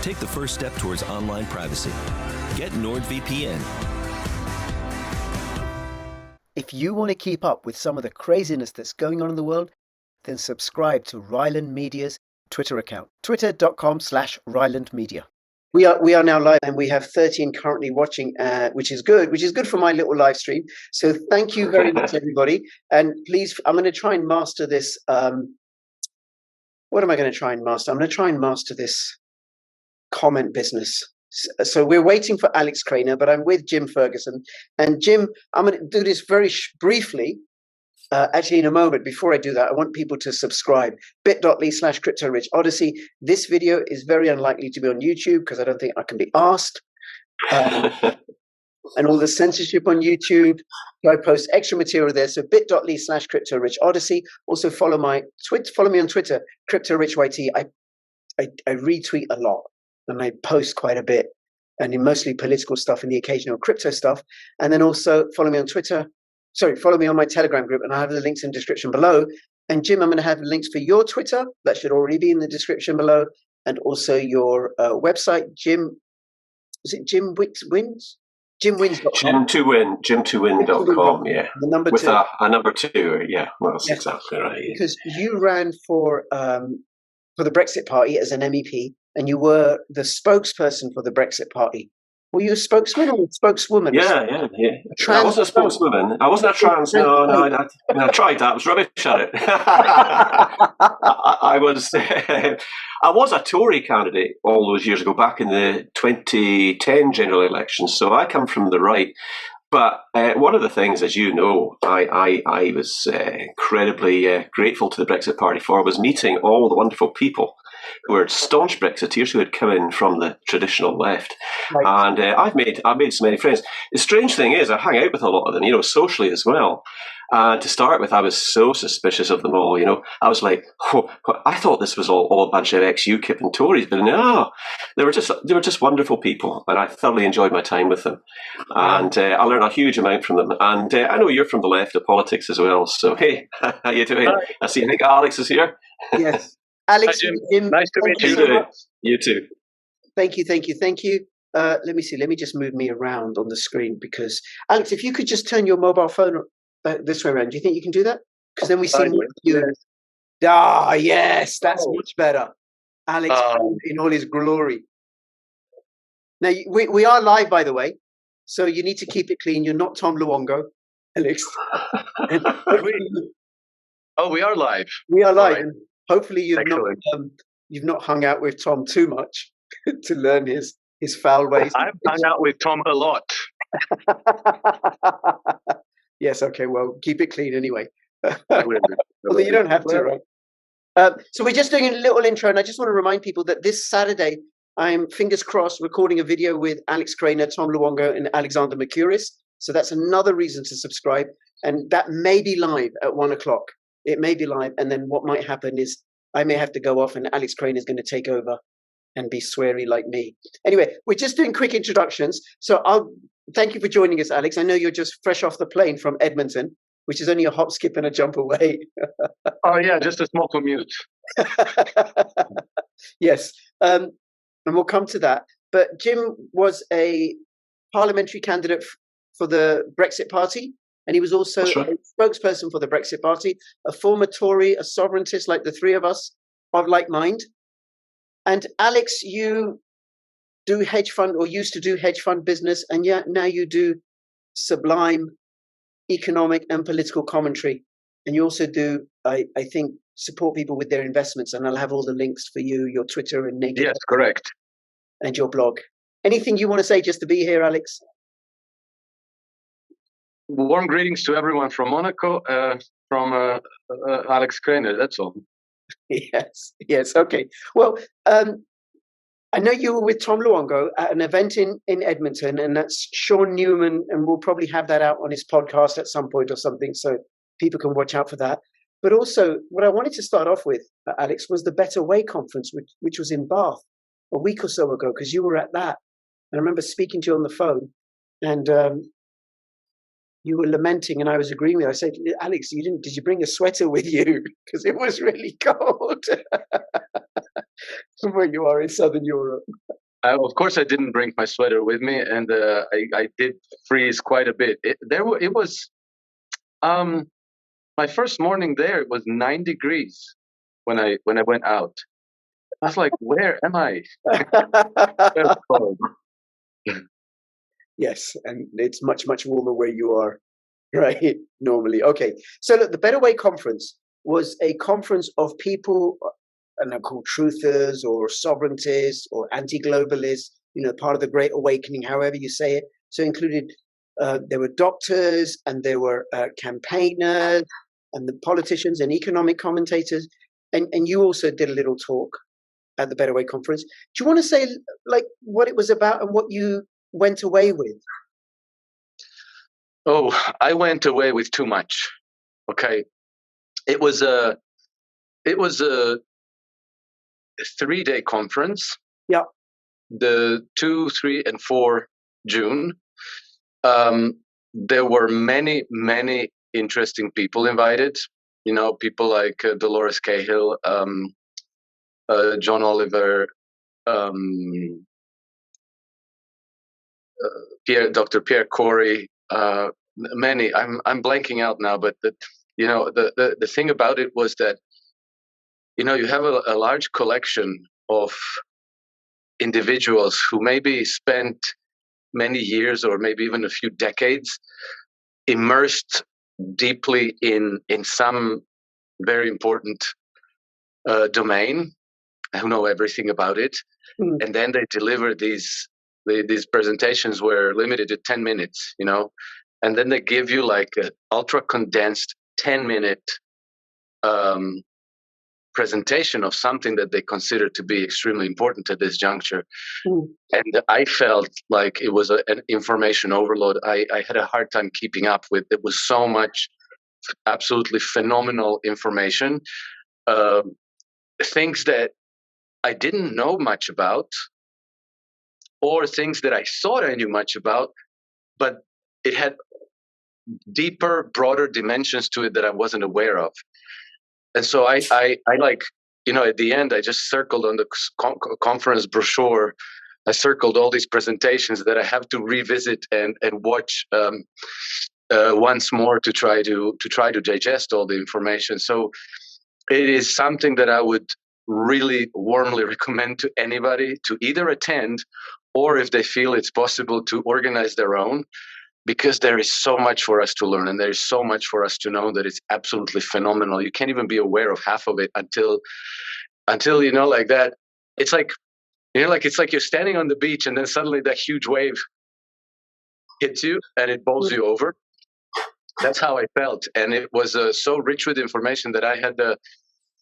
Take the first step towards online privacy. Get NordVPN. If you want to keep up with some of the craziness that's going on in the world, then subscribe to Ryland Media's Twitter account, twitter.com/Ryland Media. We are now live, and we have 13 currently watching, which is good for my little live stream. So thank you very much, everybody. And please, I'm going to try and master this. What am I going to try and master? I'm going to try and master this comment business. So we're waiting for Alex Krainer, but I'm with Jim Ferguson. And Jim, I'm going to do this very briefly. Actually, in a moment, before I do that, I want people to subscribe. bit.ly/CryptoRichOdyssey. This video is very unlikely to be on YouTube because I don't think I can be asked. And all the censorship on YouTube. So I post extra material there. So bit.ly/CryptoRichOdyssey. Also follow me on Twitter, CryptoRichYT. I retweet a lot and I post quite a bit, and in mostly political stuff and the occasional crypto stuff. And then also follow me on Twitter. Follow me on my Telegram group, and I have the links in the description below. And Jim, I'm going to have links for your Twitter. That should already be in the description below. And also your website, Jim. Is it Jim Wins? JimWins.com. Jim2win.com, yeah. The number with 2. A number 2, yeah. Well, that's exactly right. Yeah. Because you ran for the Brexit Party as an MEP, and you were the spokesperson for the Brexit Party. Were you a spokesman or a spokeswoman? Yeah. I wasn't a spokeswoman. I wasn't a trans. No, I tried that. I was rubbish at it. I was a Tory candidate all those years ago, back in the 2010 general elections. So I come from the right. But one of the things, as you know, I was incredibly grateful to the Brexit Party for was meeting all the wonderful people who were staunch Brexiteers who had come in from the traditional left. Right. And I've made so many friends. The strange thing is I hang out with a lot of them, socially as well. And to start with, I was so suspicious of them all. I was like, I thought this was all a bunch of ex-UKIP and Tories, but no, they were just wonderful people, and I thoroughly enjoyed my time with them. And I learned a huge amount from them. And I know you're from the left of politics as well, so hey, how you doing? I think Alex is here. Yes, Alex. Hi, Jim. Nice to meet you. You too. Thank you. Let me see. Let me just move me around on the screen, because Alex, if you could just turn your mobile phone this way around. Do you think you can do that? Because then we see more of you. Yes, that's much better. Alex in all his glory. Now, we are live, by the way, so you need to keep it clean. You're not Tom Luongo, Alex. We are live. We are live. Right. And hopefully you've not hung out with Tom too much to learn his foul ways. I've hung out with Tom a lot. Yes, okay, well, keep it clean anyway. Although you don't have to, right? So we're just doing a little intro, and I just want to remind people that this Saturday, I'm, fingers crossed, recording a video with Alex Krainer, Tom Luongo, and Alexander Mercouris. So that's another reason to subscribe. And that may be live at 1 o'clock. It may be live, and then what might happen is I may have to go off, and Alex Krainer is going to take over and be sweary like me. Anyway, we're just doing quick introductions. So thank you for joining us, Alex. I know you're just fresh off the plane from Edmonton, which is only a hop, skip, and a jump away. Oh, yeah, just a small commute. Yes, and we'll come to that. But Jim was a parliamentary candidate for the Brexit Party, and he was also a spokesperson for the Brexit Party, a former Tory, a sovereigntist like the three of us, of like mind. And Alex, you do hedge fund, or used to do hedge fund business, and yet now you do sublime economic and political commentary. And you also do, I think, support people with their investments. And I'll have all the links for you, your Twitter and Naked. Yes, correct. And your blog. Anything you want to say just to be here, Alex? Warm greetings to everyone from Monaco, from Alex Krainer, that's all. Yes, okay. Well, I know you were with Tom Luongo at an event in Edmonton, and that's Sean Newman, and we'll probably have that out on his podcast at some point or something, so people can watch out for that. But also, what I wanted to start off with, Alex, was the Better Way conference, which was in Bath a week or so ago, because you were at that. And I remember speaking to you on the phone, and you were lamenting, and I was agreeing with you. I said, Alex, did you bring a sweater with you? Because it was really cold. where you are in Southern Europe. Of course, I didn't bring my sweater with me, and I did freeze quite a bit. It was my first morning there. It was 9 degrees when I went out. I was like, "Where am I?" It was cold. Yes, and it's much, much warmer where you are, right? Normally. Okay. So look, the Better Way conference was a conference of people, and they're called truthers or sovereigntists or anti-globalists, part of the Great Awakening, however you say it. So included, there were doctors and there were campaigners and the politicians and economic commentators. And you also did a little talk at the Better Way conference. Do you want to say like what it was about and what you went away with? Oh, I went away with too much. Okay, it was a 3-day conference. Yeah. The 2, 3, and 4 June. There were many interesting people invited. People like Dolores Cahill, John Oliver, Dr. Pierre Corey, many. I'm blanking out now, but the thing about it was that you have a large collection of individuals who maybe spent many years or maybe even a few decades immersed deeply in some very important domain, who know everything about it, and then they deliver these presentations were limited to 10 minutes, and then they give you like an ultra condensed 10-minute presentation of something that they consider to be extremely important at this juncture. And I felt like it was an information overload. I had a hard time keeping up with. It was so much absolutely phenomenal information, things that I didn't know much about, or things that I thought I knew much about, but it had deeper, broader dimensions to it that I wasn't aware of. And so I like, at the end, I just circled on the conference brochure. I circled all these presentations that I have to revisit and watch once more to try to digest all the information. So it is something that I would really warmly recommend to anybody to either attend, or if they feel it's possible, to organize their own, because there is so much for us to learn and there is so much for us to know that it's absolutely phenomenal. You can't even be aware of half of it until like that. It's like, it's like you're standing on the beach and then suddenly that huge wave hits you and it bowls you over. That's how I felt. And it was so rich with information that I had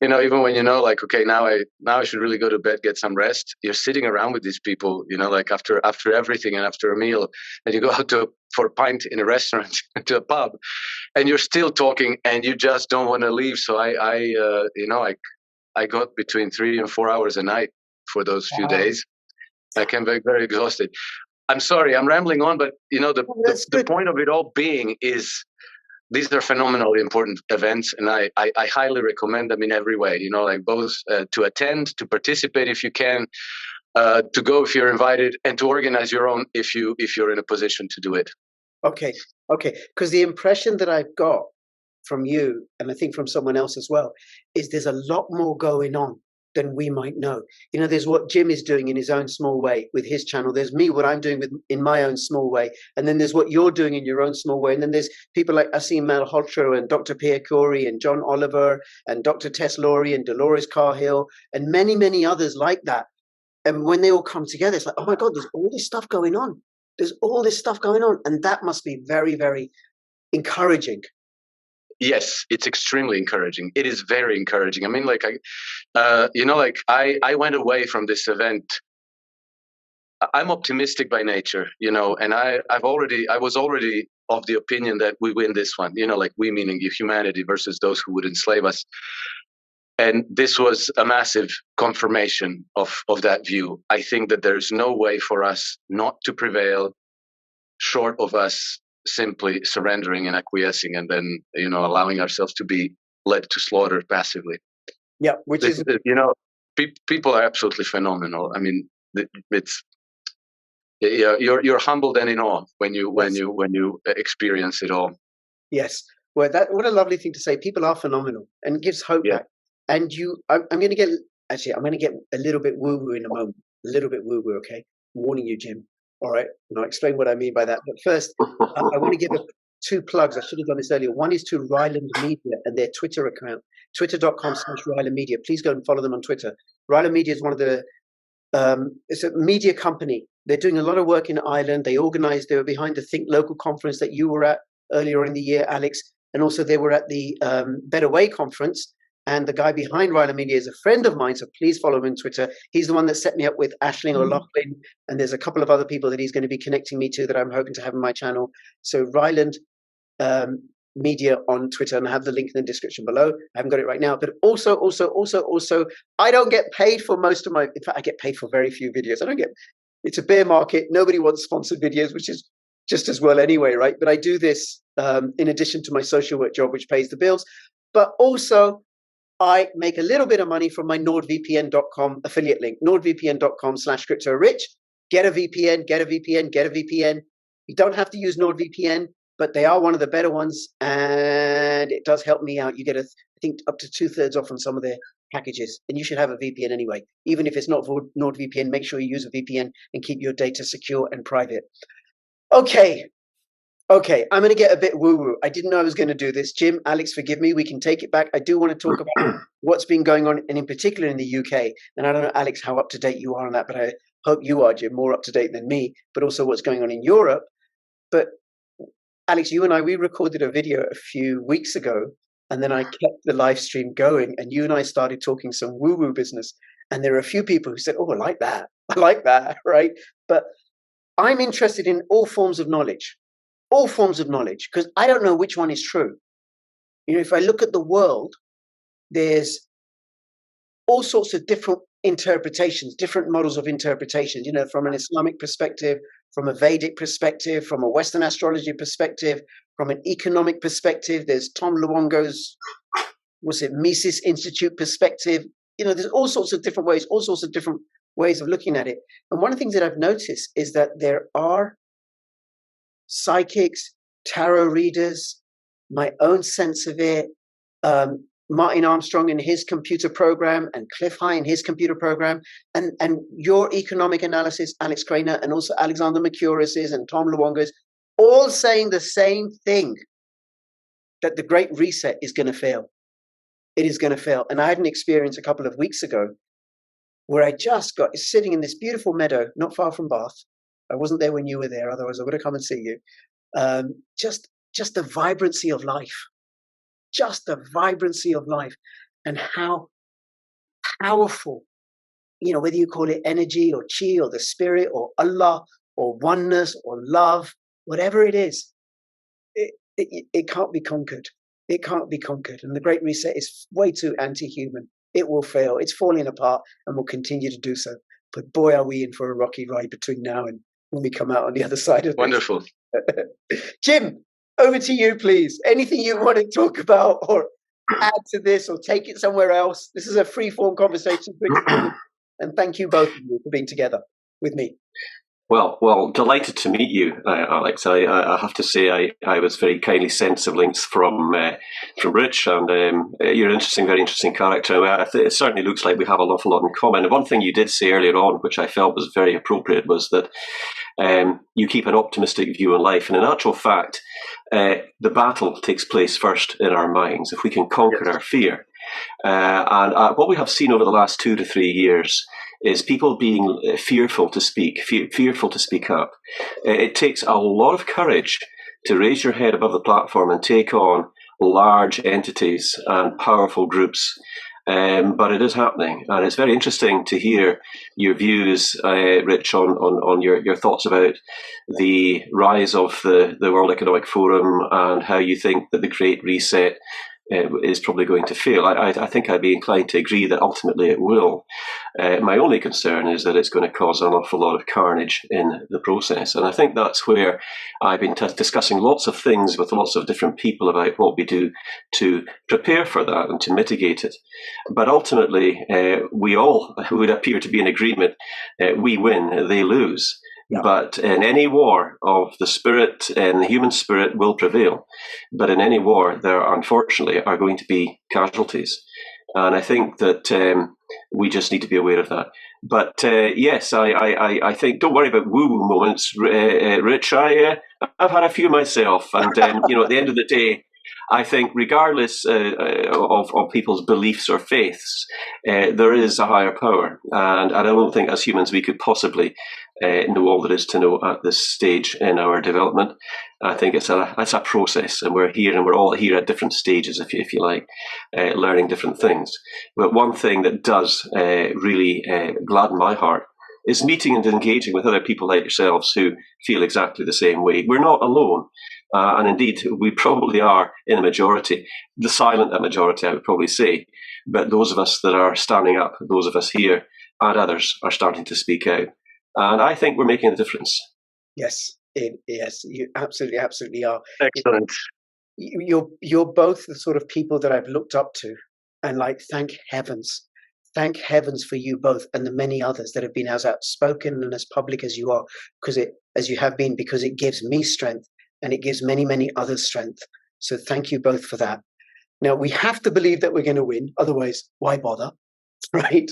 even when like, okay, now I should really go to bed, get some rest. You're sitting around with these people, like after everything and after a meal, and you go out for a pint in a restaurant, to a pub, and you're still talking, and you just don't want to leave. So I got between 3 and 4 hours a night for those few days. I came back very exhausted. I'm sorry, I'm rambling on, but the point of it all being is, these are phenomenally important events, and I highly recommend them in every way. Like both to attend, to participate if you can, to go if you're invited, and to organize your own if you're in a position to do it. Okay. Because the impression that I've got from you, and I think from someone else as well, is there's a lot more going on than we might know. There's what Jim is doing in his own small way with his channel. There's me, what I'm doing in my own small way. And then there's what you're doing in your own small way. And then there's people like Asim Malhotra and Dr. Pierre Corey and John Oliver and Dr. Tess Laurie and Dolores Cahill and many, many others like that. And when they all come together, it's like, oh my God, there's all this stuff going on. And that must be very, very encouraging. Yes, it's extremely encouraging. It is very encouraging. I mean, like, I went away from this event. I'm optimistic by nature, and I was already of the opinion that we win this one, like we meaning humanity versus those who would enslave us. And this was a massive confirmation of that view. I think that there's no way for us not to prevail, short of us simply surrendering and acquiescing, and then allowing ourselves to be led to slaughter passively. Yeah, which is people are absolutely phenomenal. I mean, it's you're humbled and in awe when you experience it all. Yes. Well, what a lovely thing to say. People are phenomenal, and it gives hope Yeah. back. And I'm going to get a little bit woo-woo in a moment. A little bit woo-woo, okay? I'm warning you, Jim. All right? And I'll explain what I mean by that. But first, I want to give 2 plugs. I should have done this earlier. One is to Ryland Media and their Twitter account, twitter.com/Ryland Media. Please go and follow them on Twitter. Ryland Media is one of the it's a media company. They're doing a lot of work in Ireland. They were behind the Think Local conference that you were at earlier in the year, Alex. And also they were at the Better Way conference. And the guy behind Ryland Media is a friend of mine, so please follow him on Twitter. He's the one that set me up with Aisling O'Loughlin, and there's a couple of other people that he's going to be connecting me to that I'm hoping to have in my channel. So Ryland Media on Twitter, and I have the link in the description below. I haven't got it right now, but also, I don't get paid for most of my. In fact, I get paid for very few videos. It's a bear market. Nobody wants sponsored videos, which is just as well anyway, right? But I do this in addition to my social work job, which pays the bills. But also, I make a little bit of money from my NordVPN.com affiliate link, NordVPN.com/CryptoRich. Get a VPN, get a VPN, get a VPN. You don't have to use NordVPN, but they are one of the better ones, and it does help me out. You get, I think, up to 2/3 off on some of their packages, and you should have a VPN anyway. Even if it's not for NordVPN, make sure you use a VPN and keep your data secure and private. Okay, I'm going to get a bit woo-woo. I didn't know I was going to do this. Jim, Alex, forgive me. We can take it back. I do want to talk about what's been going on, and in particular in the UK. And I don't know, Alex, how up-to-date you are on that, but I hope you are, Jim, more up-to-date than me, but also what's going on in Europe. But Alex, you and I, we recorded a video a few weeks ago, and then I kept the live stream going, and you and I started talking some woo-woo business. And there are a few people who said, oh, I like that, right? But I'm interested in all forms of knowledge, because I don't know which one is true. You know, if I look at the world, there's all sorts of different interpretations, different models of interpretation, you know, from an Islamic perspective, from a Vedic perspective, from a Western astrology perspective, from an economic perspective. There's Tom Luongo's, Mises Institute perspective. You know, there's all sorts of different ways of looking at it. And one of the things that I've noticed is that there are psychics, tarot readers, my own sense of it, Martin Armstrong in his computer program, and Cliff High in his computer program, and your economic analysis, Alex Krainer, and also Alexander Mercouris's and Tom Luongo's, all saying the same thing, that the Great Reset is going to fail. It is going to fail. And I had an experience a couple of weeks ago where I just got sitting in this beautiful meadow, not far from Bath. I wasn't there when you were there, otherwise I would have come and see you. Just the vibrancy of life. Just the vibrancy of life, and how powerful, you know, whether you call it energy or chi or the spirit or Allah or oneness or love, whatever it is, it can't be conquered. It can't be conquered. And the Great Reset is way too anti-human. It will fail. It's falling apart and will continue to do so. But boy, are we in for a rocky ride between now and when we come out on the other side of this. Wonderful. Jim, over to you, please. Anything you want to talk about or add to this or take it somewhere else? This is a free-form conversation. And thank you both of you for being together with me. Well, delighted to meet you, Alex. I have to say I was very kindly sent some links from Rich, and you're an very interesting character. It certainly looks like we have an awful lot in common. And one thing you did say earlier on, which I felt was very appropriate, was that you keep an optimistic view on life. And in actual fact, the battle takes place first in our minds. If we can conquer our fear. And what we have seen over the last 2 to 3 years is people being fearful to speak, fearful to speak up. It takes a lot of courage to raise your head above the platform and take on large entities and powerful groups. But it is happening, and it's very interesting to hear your views, Rich, on your thoughts about the rise of the World Economic Forum and how you think that the Great Reset is probably going to fail. I think I'd be inclined to agree that ultimately it will. My only concern is that it's going to cause an awful lot of carnage in the process. And I think that's where I've been discussing lots of things with lots of different people about what we do to prepare for that and to mitigate it. But ultimately, we all would appear to be in agreement. We win, they lose. Yeah. But in any war of the spirit, and the human spirit will prevail. But in any war, there unfortunately are going to be casualties. And I think that we just need to be aware of that. But yes, I think, don't worry about woo-woo moments, Rich. I've had a few myself. And, at the end of the day, I think regardless of people's beliefs or faiths, there is a higher power. And I don't think as humans we could possibly know all there is to know at this stage in our development. I think it's a process, and we're all here at different stages, if you like, learning different things. But one thing that does really gladden my heart is meeting and engaging with other people like yourselves who feel exactly the same way. We're not alone. And indeed, we probably are in a majority, the silent majority, I would probably say. But those of us that are standing up, those of us here and others are starting to speak out. And I think we're making a difference. Yes, yes, you absolutely are. Excellent. You're both the sort of people that I've looked up to, and thank heavens for you both and the many others that have been as outspoken and as public as you are, because it gives me strength. And it gives many, many others strength. So thank you both for that. Now, we have to believe that we're going to win. Otherwise, why bother? Right?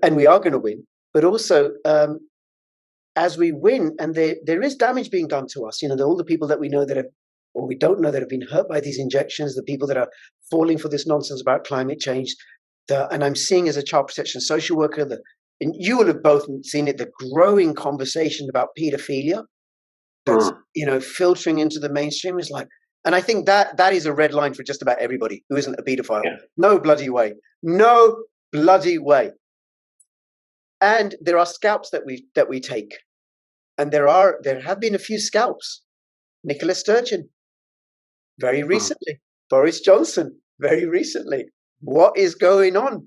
And we are going to win. But also, as we win, and there is damage being done to us, all the people that we know that have, or we don't know that have been hurt by these injections, the people that are falling for this nonsense about climate change. And I'm seeing as a child protection social worker, and you will have both seen it, the growing conversation about pedophilia. That's filtering into the mainstream is and I think that is a red line for just about everybody who isn't a pedophile. Yeah. No bloody way. And there are scalps that we take, and there have been a few scalps. Nicola Sturgeon, very recently. Boris Johnson, very recently. What is going on?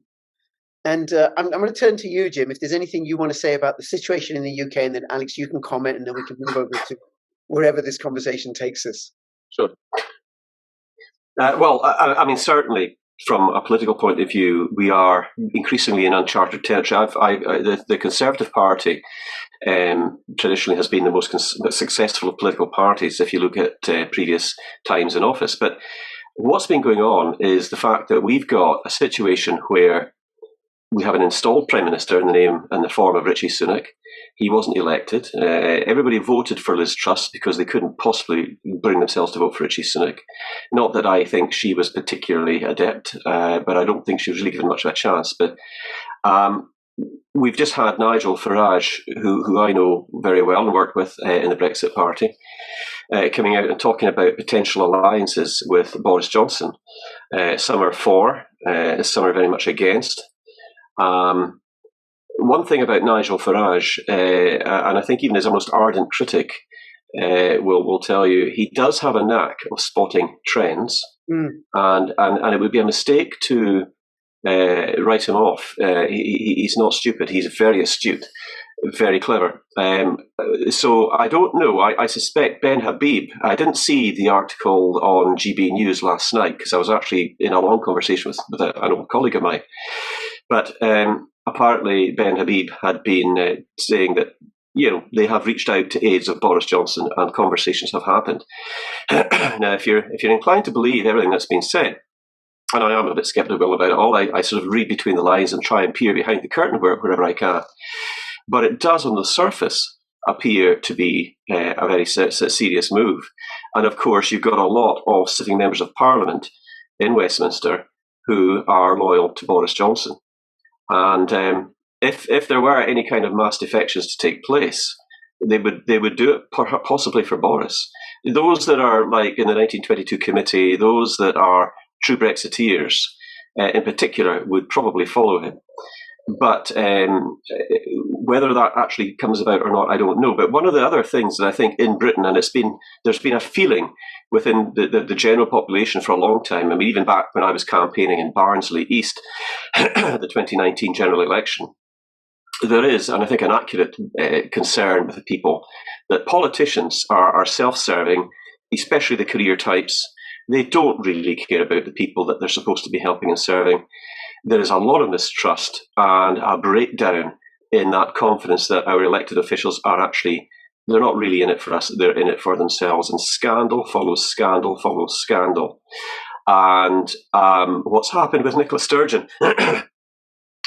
And I'm going to turn to you, Jim, if there's anything you want to say about the situation in the UK, and then Alex, you can comment, and then we can move over to wherever this conversation takes us. Sure. Well, I mean, certainly from a political point of view, we are increasingly in uncharted territory. The Conservative Party traditionally has been the most successful of political parties if you look at previous times in office. But what's been going on is the fact that we've got a situation where we have an installed Prime Minister in the name and the form of Rishi Sunak. He wasn't elected. Everybody voted for Liz Truss because they couldn't possibly bring themselves to vote for Rishi Sunak. Not that I think she was particularly adept, but I don't think she was really given much of a chance. But we've just had Nigel Farage, who I know very well and worked with in the Brexit Party, coming out and talking about potential alliances with Boris Johnson. Some are for, some are very much against. One thing about Nigel Farage, and I think even as a most ardent critic will tell you, he does have a knack of spotting trends, and it would be a mistake to write him off. He's not stupid. He's very astute, very clever. So I don't know. I suspect Ben Habib. I didn't see the article on GB News last night because I was actually in a long conversation with an old colleague of mine. But apparently Ben Habib had been saying that, they have reached out to aides of Boris Johnson and conversations have happened. Now, if you're inclined to believe everything that's been said, and I am a bit sceptical about it all, I sort of read between the lines and try and peer behind the curtain wherever I can. But it does on the surface appear to be a very serious move. And of course, you've got a lot of sitting members of Parliament in Westminster who are loyal to Boris Johnson. And if there were any kind of mass defections to take place, they would do it possibly for Boris. Those that are like in the 1922 committee, those that are true Brexiteers in particular, would probably follow him. But whether that actually comes about or not, I don't know. But one of the other things that I think in Britain, and there's been a feeling within the general population for a long time. I mean, even back when I was campaigning in Barnsley East, the 2019 general election, there is, and I think, an accurate concern with the people that politicians are self-serving, especially the career types. They don't really care about the people that they're supposed to be helping and serving. There is a lot of mistrust and a breakdown in that confidence that our elected officials are actually, they're not really in it for us, they're in it for themselves. And scandal follows scandal follows scandal. And what's happened with Nicola Sturgeon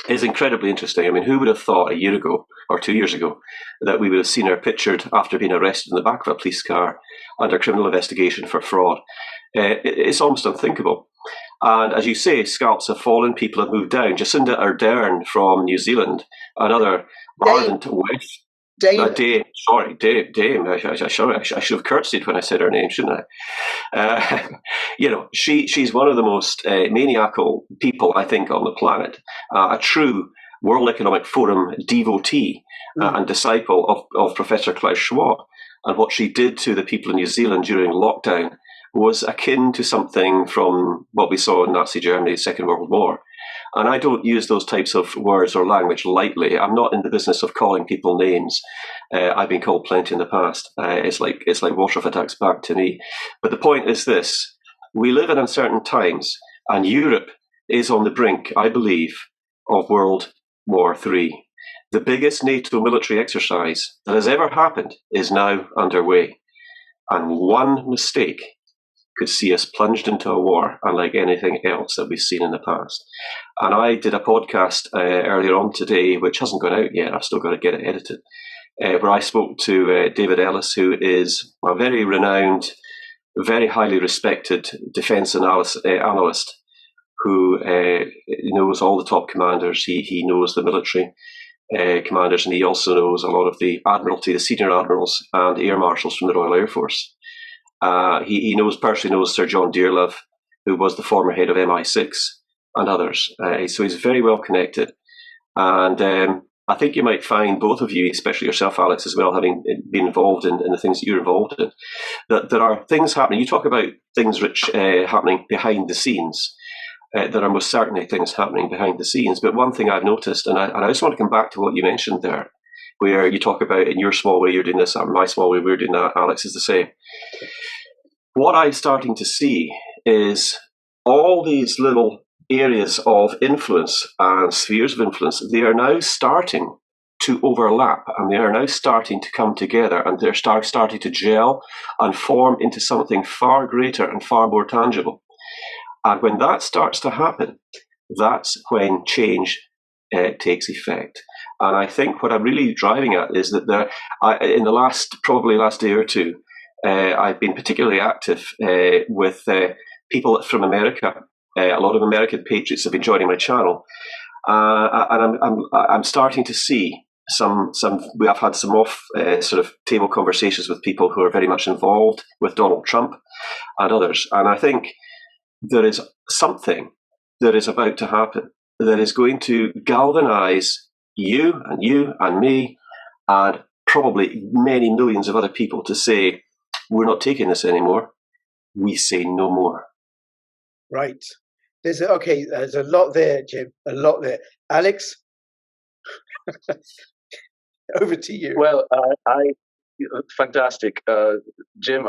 is incredibly interesting. I mean, who would have thought a year ago or 2 years ago that we would have seen her pictured after being arrested in the back of a police car under criminal investigation for fraud? It's almost unthinkable. And as you say, scalps have fallen, people have moved down. Jacinda Ardern from New Zealand, another ardent West. Dame. Sorry, Dame. I should have curtsied when I said her name, shouldn't I? She's one of the most maniacal people, I think, on the planet. A true World Economic Forum devotee and disciple of Professor Klaus Schwab. And what she did to the people in New Zealand during lockdown was akin to something from what we saw in Nazi Germany, Second World War. And I don't use those types of words or language lightly. I'm not in the business of calling people names. I've been called plenty in the past. It's like Warsaw attacks back to me. But the point is this: we live in uncertain times, and Europe is on the brink, I believe, of World War III. The biggest NATO military exercise that has ever happened is now underway, and one mistake could see us plunged into a war unlike anything else that we've seen in the past. And I did a podcast earlier on today, which hasn't gone out yet. I've still got to get it edited, where I spoke to David Ellis, who is a very renowned, very highly respected defence analyst who knows all the top commanders. He knows the military commanders, and he also knows a lot of the Admiralty, the senior admirals and air marshals from the Royal Air Force. He personally knows Sir John Dearlove, who was the former head of MI6, and others. So he's very well connected. And I think you might find, both of you, especially yourself, Alex, as well, having been involved in the things that you're involved in, that there are things happening. You talk about things, Rich, happening behind the scenes. There are most certainly things happening behind the scenes. But one thing I've noticed, and I just want to come back to what you mentioned there, where you talk about in your small way you're doing this, and my small way we're doing that, Alex, is the same. What I'm starting to see is all these little areas of influence and spheres of influence, they are now starting to overlap, and they are now starting to come together, and they're starting to gel and form into something far greater and far more tangible. And when that starts to happen, that's when change takes effect. And I think what I'm really driving at is that in the last day or two, I've been particularly active with people from America. A lot of American patriots have been joining my channel, and I'm starting to see some. We have had some off sort of table conversations with people who are very much involved with Donald Trump and others. And I think there is something that is about to happen that is going to galvanize you and me and probably many millions of other people to say, we're not taking this anymore. We say no more. Right. There's a lot there, Jim. A lot there. Alex, over to you. Well, fantastic, Jim.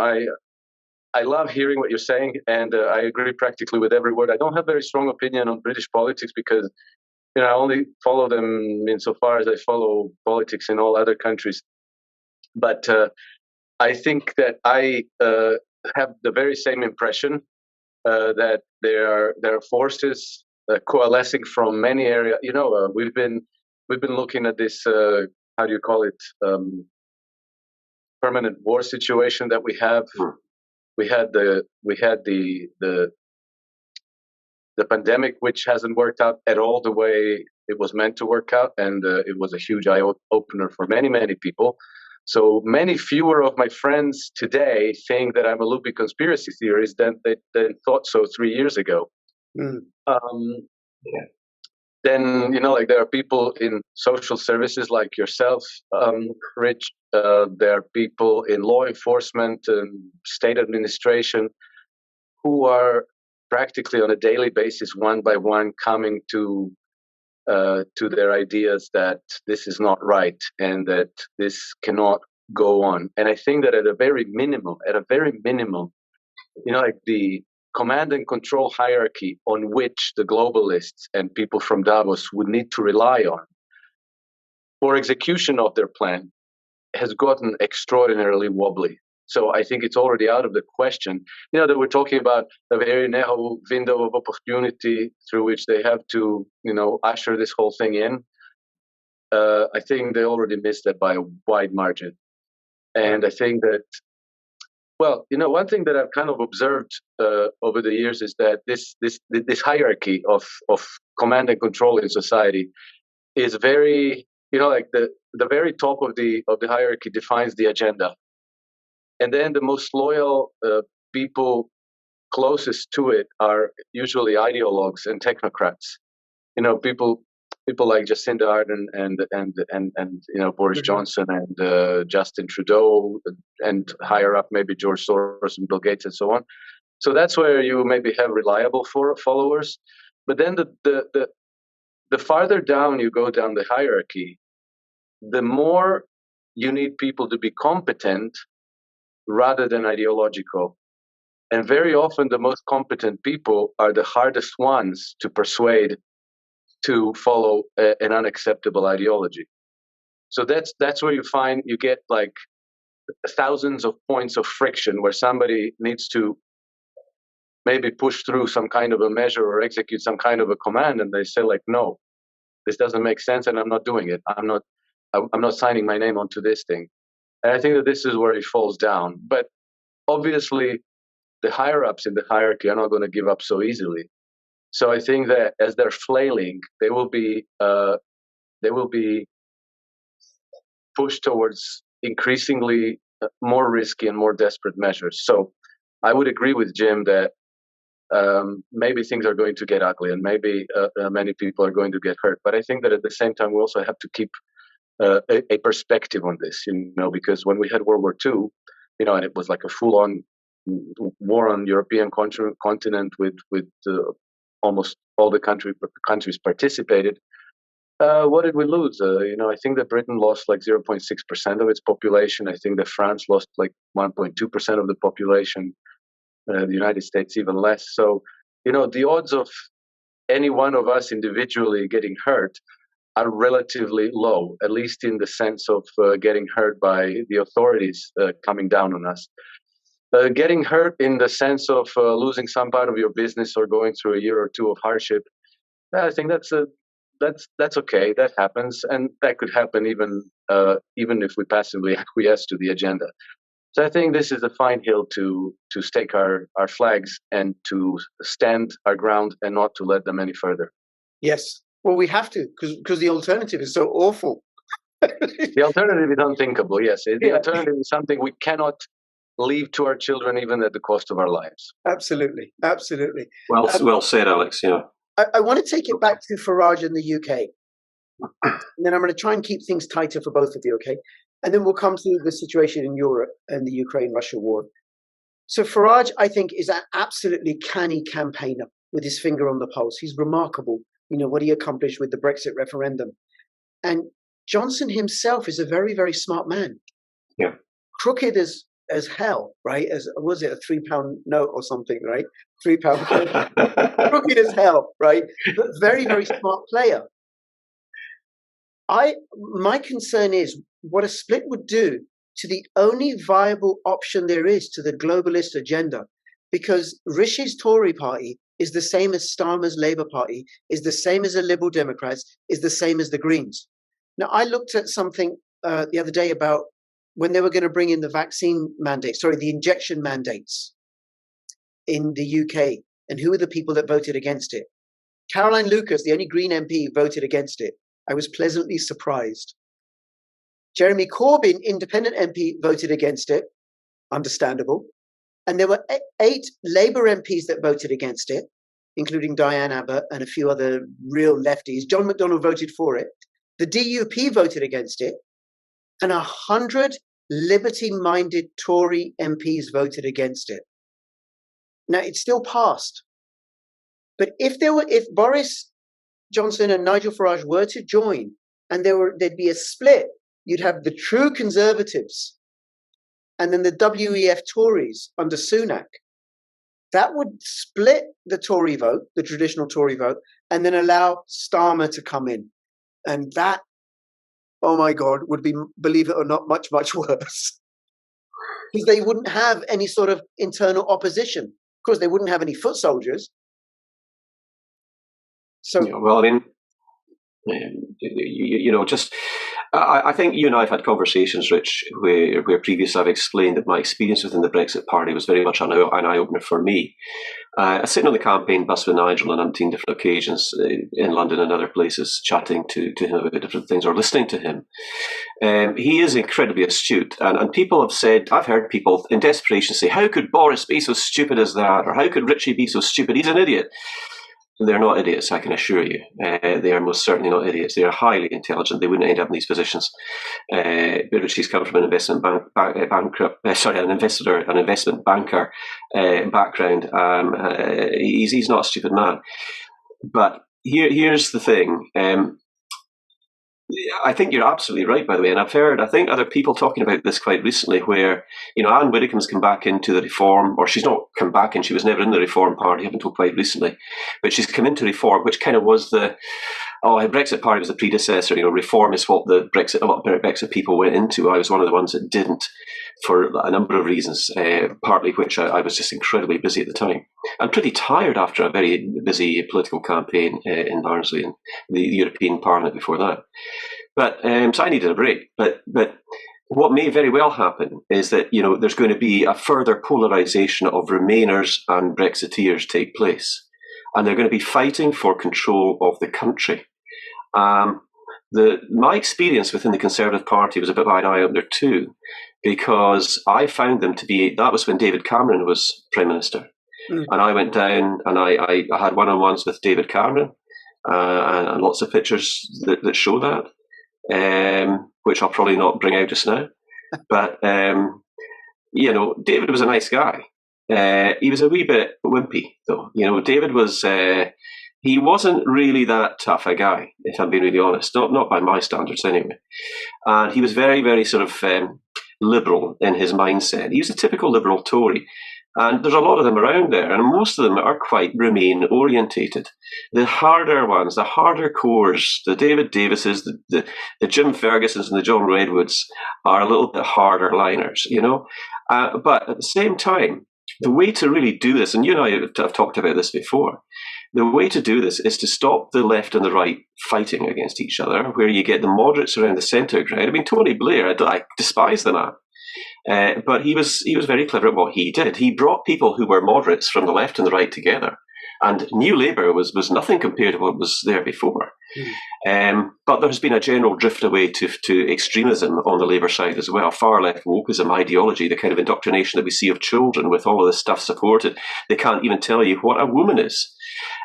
I love hearing what you're saying, and I agree practically with every word. I don't have a very strong opinion on British politics because, I only follow them insofar as I follow politics in all other countries. But I think that I have the very same impression that there are forces coalescing from many areas. We've been looking at this. How do you call it? Permanent war situation that we have. We had the pandemic, which hasn't worked out at all the way it was meant to work out, and it was a huge eye opener for many people. So many fewer of my friends today think that I'm a loopy conspiracy theorist than thought so 3 years ago. then, like there are people in social services like yourself, Rich. There are people in law enforcement and state administration who are practically on a daily basis, one by one, coming to their ideas that this is not right and that this cannot go on. And I think that at a very minimum, like the command and control hierarchy on which the globalists and people from Davos would need to rely on for execution of their plan has gotten extraordinarily wobbly. So I think it's already out of the question, that we're talking about a very narrow window of opportunity through which they have to, usher this whole thing in. I think they already missed that by a wide margin. And I think that, one thing that I've kind of observed over the years is that this hierarchy of command and control in society is very, like the very top of the hierarchy defines the agenda. And then the most loyal people closest to it are usually ideologues and technocrats. People like Jacinda Ardern and Boris Johnson and Justin Trudeau, and higher up maybe George Soros and Bill Gates and so on. So that's where you maybe have reliable followers. But then the farther down you go down the hierarchy, the more you need people to be competent rather than ideological. And very often the most competent people are the hardest ones to persuade to follow an unacceptable ideology. So that's where you get like thousands of points of friction where somebody needs to maybe push through some kind of a measure or execute some kind of a command, and they say like, no, this doesn't make sense, and I'm not doing it. I'm not signing my name onto this thing. And I think that this is where it falls down. But obviously, the higher ups in the hierarchy are not going to give up so easily. So I think that as they're flailing, they will be pushed towards increasingly more risky and more desperate measures. So I would agree with Jim that maybe things are going to get ugly, and maybe many people are going to get hurt. But I think that at the same time, we also have to keep a perspective on this, because when we had World War II, and it was like a full-on war on European continent with almost all the countries participated. What did we lose? I think that Britain lost like 0.6% of its population. I think that France lost like 1.2% of the population. The United States even less. So, the odds of any one of us individually getting hurt are relatively low, at least in the sense of getting hurt by the authorities coming down on us. Getting hurt in the sense of losing some part of your business or going through a year or two of hardship, I think that's okay. That happens, and that could happen even if we passively acquiesce to the agenda. So I think this is a fine hill to stake our flags and to stand our ground and not to let them any further. Yes. Well, we have to, because the alternative is so awful. The alternative is unthinkable, yes. The alternative is something we cannot leave to our children, even at the cost of our lives. Absolutely. Absolutely. Well said, Alex. Yeah. I want to take it back to Farage in the UK. And then I'm going to try and keep things tighter for both of you, okay? And then we'll come to the situation in Europe and the Ukraine-Russia war. So Farage, I think, is an absolutely canny campaigner with his finger on the pulse. He's remarkable, what he accomplished with the Brexit referendum. And Johnson himself is a very, very smart man. Yeah. Crooked as hell, right? Was it a £3 note or something, right? £3. Crooked as hell, right? But very, very smart player. My concern is what a split would do to the only viable option there is to the globalist agenda, because Rishi's Tory party is the same as Starmer's Labour Party, is the same as the Liberal Democrats, is the same as the Greens. Now, I looked at something the other day about when they were going to bring in the injection mandates in the UK, and who are the people that voted against it. Caroline Lucas, the only Green MP, voted against it. I was pleasantly surprised. Jeremy Corbyn, independent MP, voted against it. Understandable. And there were 8 Labour MPs that voted against it. including Diane Abbott and a few other real lefties. John McDonnell voted for it. The DUP voted against it, and 100 liberty-minded Tory MPs voted against it. Now, it still passed. But if Boris Johnson and Nigel Farage were to join, and there'd be a split, you'd have the true Conservatives and then the WEF Tories under Sunak. That would split the Tory vote, the traditional Tory vote, and then allow Starmer to come in. And that, oh my God, would be, believe it or not, much, much worse. Because they wouldn't have any sort of internal opposition. Of course, they wouldn't have any foot soldiers. So, yeah, well, I mean, I think you and I have had conversations, Rich, where previously I've explained that my experience within the Brexit Party was very much an eye-opener for me. I was sitting on the campaign bus with Nigel on 19 different occasions in London and other places, chatting to him about different things or listening to him. He is incredibly astute, and people have said, I've heard people in desperation say, how could Boris be so stupid as that? Or how could Richie be so stupid? He's an idiot. They're not idiots, I can assure you. They are most certainly not idiots. They are highly intelligent. They wouldn't end up in these positions. Richie's come from an investment banker background. He's not a stupid man. But here's the thing. I think you're absolutely right, by the way, and I've heard, I think, other people talking about this quite recently where, Anne Widdecombe's come back into the Reform, or she's not come back in, she was never in the Reform Party up until quite recently, but she's come into Reform, which kind of was the Brexit Party was the predecessor. Reform is what a lot of Brexit people went into. I was one of the ones that didn't for a number of reasons, partly which I was just incredibly busy at the time. I'm pretty tired after a very busy political campaign in Barnsley and the European Parliament before that. But so I needed a break. But what may very well happen is that there's going to be a further polarisation of Remainers and Brexiteers take place, and they're going to be fighting for control of the country. My experience within the Conservative Party was a bit of an eye-opener too, because I found them to be, that was when David Cameron was Prime Minister. Mm. And I went down and I had one-on-ones with David Cameron and lots of pictures that show that, which I'll probably not bring out just now. But, David was a nice guy. He was a wee bit wimpy, though. David was... he wasn't really that tough a guy, if I'm being really honest, not by my standards anyway. And he was very, very sort of liberal in his mindset. He was a typical liberal Tory. And there's a lot of them around there, and most of them are quite Remain orientated. The harder ones, the harder cores, the David Davises, the Jim Fergusons and the John Redwoods are a little bit harder liners, But at the same time, the way to really do this, and you and I have talked about this before, the way to do this is to stop the left and the right fighting against each other, where you get the moderates around the centre ground. I mean, Tony Blair, I despise the man, but he was very clever at what he did. He brought people who were moderates from the left and the right together, and New Labour was nothing compared to what was there before. But there's been a general drift away to extremism on the Labour side as well. Far left wokeism ideology, the kind of indoctrination that we see of children with all of this stuff supported. They can't even tell you what a woman is.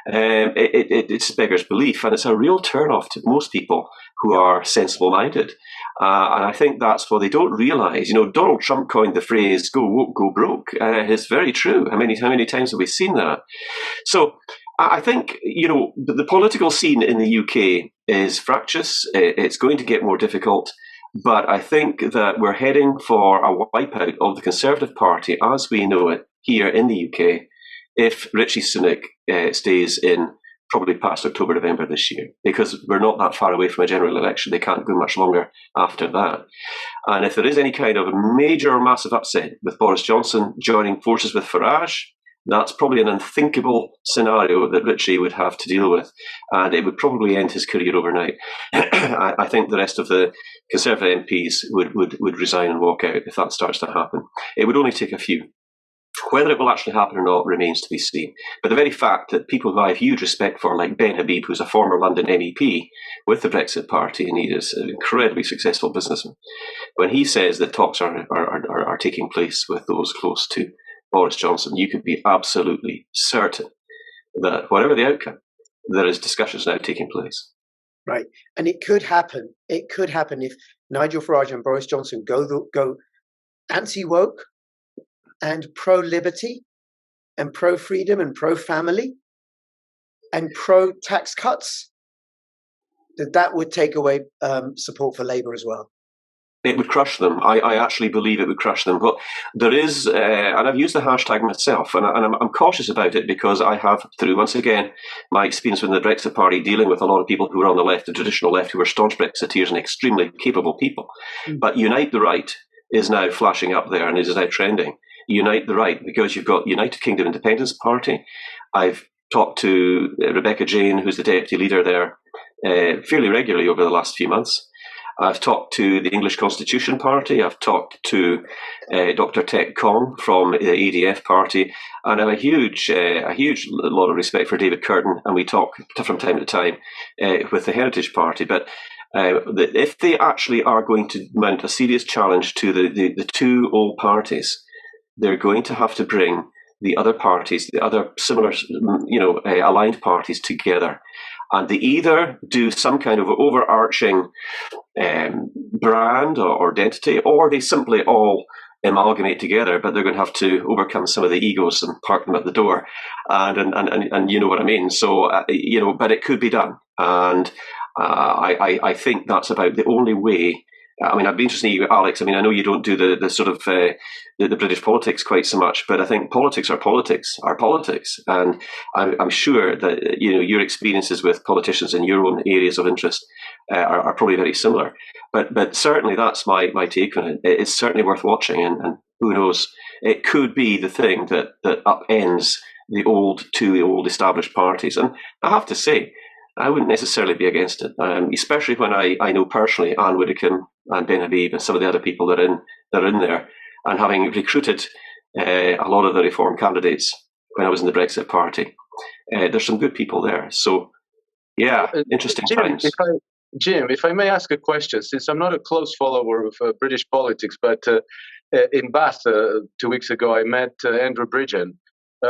It's beggars belief, and it's a real turn-off to most people who are sensible-minded. And I think that's what they don't realise. Donald Trump coined the phrase "go woke, go broke." It's very true. How many times have we seen that? So I think, the political scene in the UK is fractious. It's going to get more difficult. But I think that we're heading for a wipeout of the Conservative Party as we know it here in the UK if Richie Sunak stays in probably past October, November this year, because we're not that far away from a general election. They can't go much longer after that. And if there is any kind of major or massive upset with Boris Johnson joining forces with Farage, that's probably an unthinkable scenario that Richie would have to deal with, and it would probably end his career overnight. I think the rest of the Conservative MPs would resign and walk out if that starts to happen. It would only take a few. Whether it will actually happen or not remains to be seen. But the very fact that people who I have huge respect for, like Ben Habib, who's a former London MEP with the Brexit Party, and he is an incredibly successful businessman, when he says that talks are taking place with those close to Boris Johnson, you could be absolutely certain that whatever the outcome, there is discussions now taking place. Right. And it could happen. It could happen if Nigel Farage and Boris Johnson go anti-woke and pro-liberty and pro-freedom and pro-family and pro-tax cuts, that would take away support for Labour as well. It would crush them. I actually believe it would crush them. But there is, and I've used the hashtag myself, and I'm cautious about it because I have, through, once again, my experience with the Brexit Party, dealing with a lot of people who were on the left, the traditional left, who were staunch Brexiteers and extremely capable people. But Unite the Right is now flashing up there and is now trending. Unite the Right, because you've got United Kingdom Independence Party. I've talked to Rebecca Jane, who's the deputy leader there, fairly regularly over the last few months. I've talked to the English Constitution Party. I've talked to Dr. Tek Kong from the ADF Party, and I have a huge lot of respect for David Curtin. And we talk from time to time with the Heritage Party. But if they actually are going to mount a serious challenge to the two old parties, they're going to have to bring the other parties, the other similar, aligned parties together. And they either do some kind of overarching brand or identity, or they simply all amalgamate together, but they're going to have to overcome some of the egos and park them at the door. And you know what I mean? So, but it could be done. And I think that's about the only way. I mean, I'd be interested in you, Alex. I mean, I know you don't do the sort of the British politics quite so much, but I think politics are politics, and I'm sure that your experiences with politicians in your own areas of interest are probably very similar. But certainly that's my take on it. It's certainly worth watching, and who knows, it could be the thing that upends the old established parties. And I have to say, I wouldn't necessarily be against it, especially when I know personally Anne Widdecombe and Ben Habib and some of the other people that are in there, and having recruited a lot of the Reform candidates when I was in the Brexit Party. There's some good people there. So, yeah, interesting times. Jim, if I may ask a question, since I'm not a close follower of British politics, but in Bath 2 weeks ago, I met Andrew Bridgen.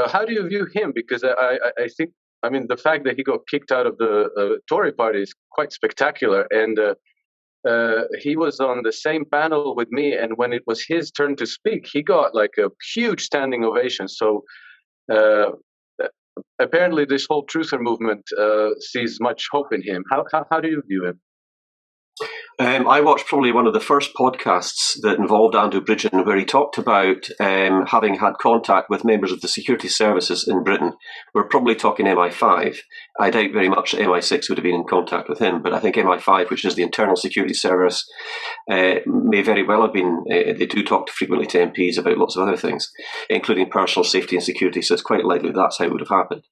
How do you view him? Because I think, the fact that he got kicked out of the Tory party is quite spectacular. And he was on the same panel with me. And when it was his turn to speak, he got like a huge standing ovation. So apparently this whole truther movement sees much hope in him. How do you view him? I watched probably one of the first podcasts that involved Andrew Bridgen, where he talked about having had contact with members of the security services in Britain. We're probably talking MI5. I doubt very much that MI6 would have been in contact with him, but I think MI5, which is the internal security service, may very well have been. They do talk frequently to MPs about lots of other things, including personal safety and security, so it's quite likely that's how it would have happened.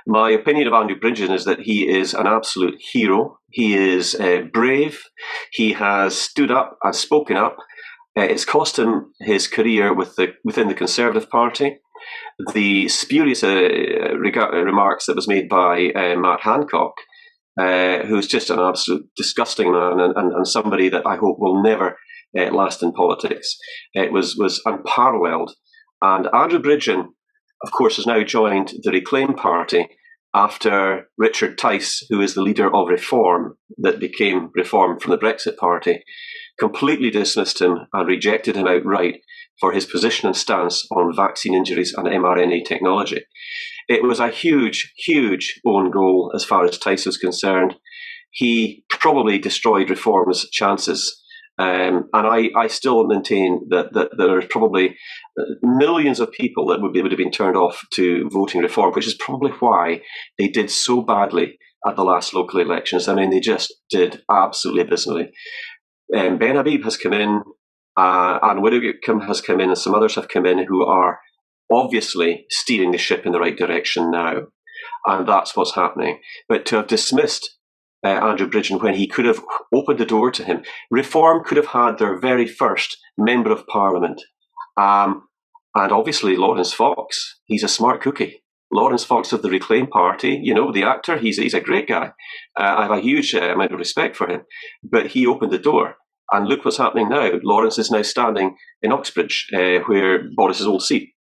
My opinion of Andrew Bridgen is that he is an absolute hero. He is brave. He has stood up and spoken up. It's cost him his career within the Conservative Party. The spurious remarks that was made by Matt Hancock, who's just an absolute disgusting man and somebody that I hope will never last in politics, it was unparalleled. And Andrew Bridgen, of course, has now joined the Reclaim Party after Richard Tice, who is the leader of Reform, that became Reform from the Brexit Party, completely dismissed him and rejected him outright for his position and stance on vaccine injuries and mRNA technology. It was a huge, huge own goal as far as Tice was concerned. He probably destroyed Reform's chances. And I still maintain that there are probably millions of people that would have been turned off to voting Reform, which is probably why they did so badly at the last local elections. I mean, they just did absolutely abysmally. Ben Habib has come in, Anne Widdecombe has come in, and some others have come in who are obviously steering the ship in the right direction now. And that's what's happening. But to have dismissed Andrew Bridgen when he could have opened the door to him. Reform could have had their very first Member of Parliament. And obviously Lawrence Fox, he's a smart cookie. Lawrence Fox of the Reclaim Party, the actor, he's a great guy. I have a huge amount of respect for him. But he opened the door. And look what's happening now. Lawrence is now standing in Uxbridge, where Boris's old seat.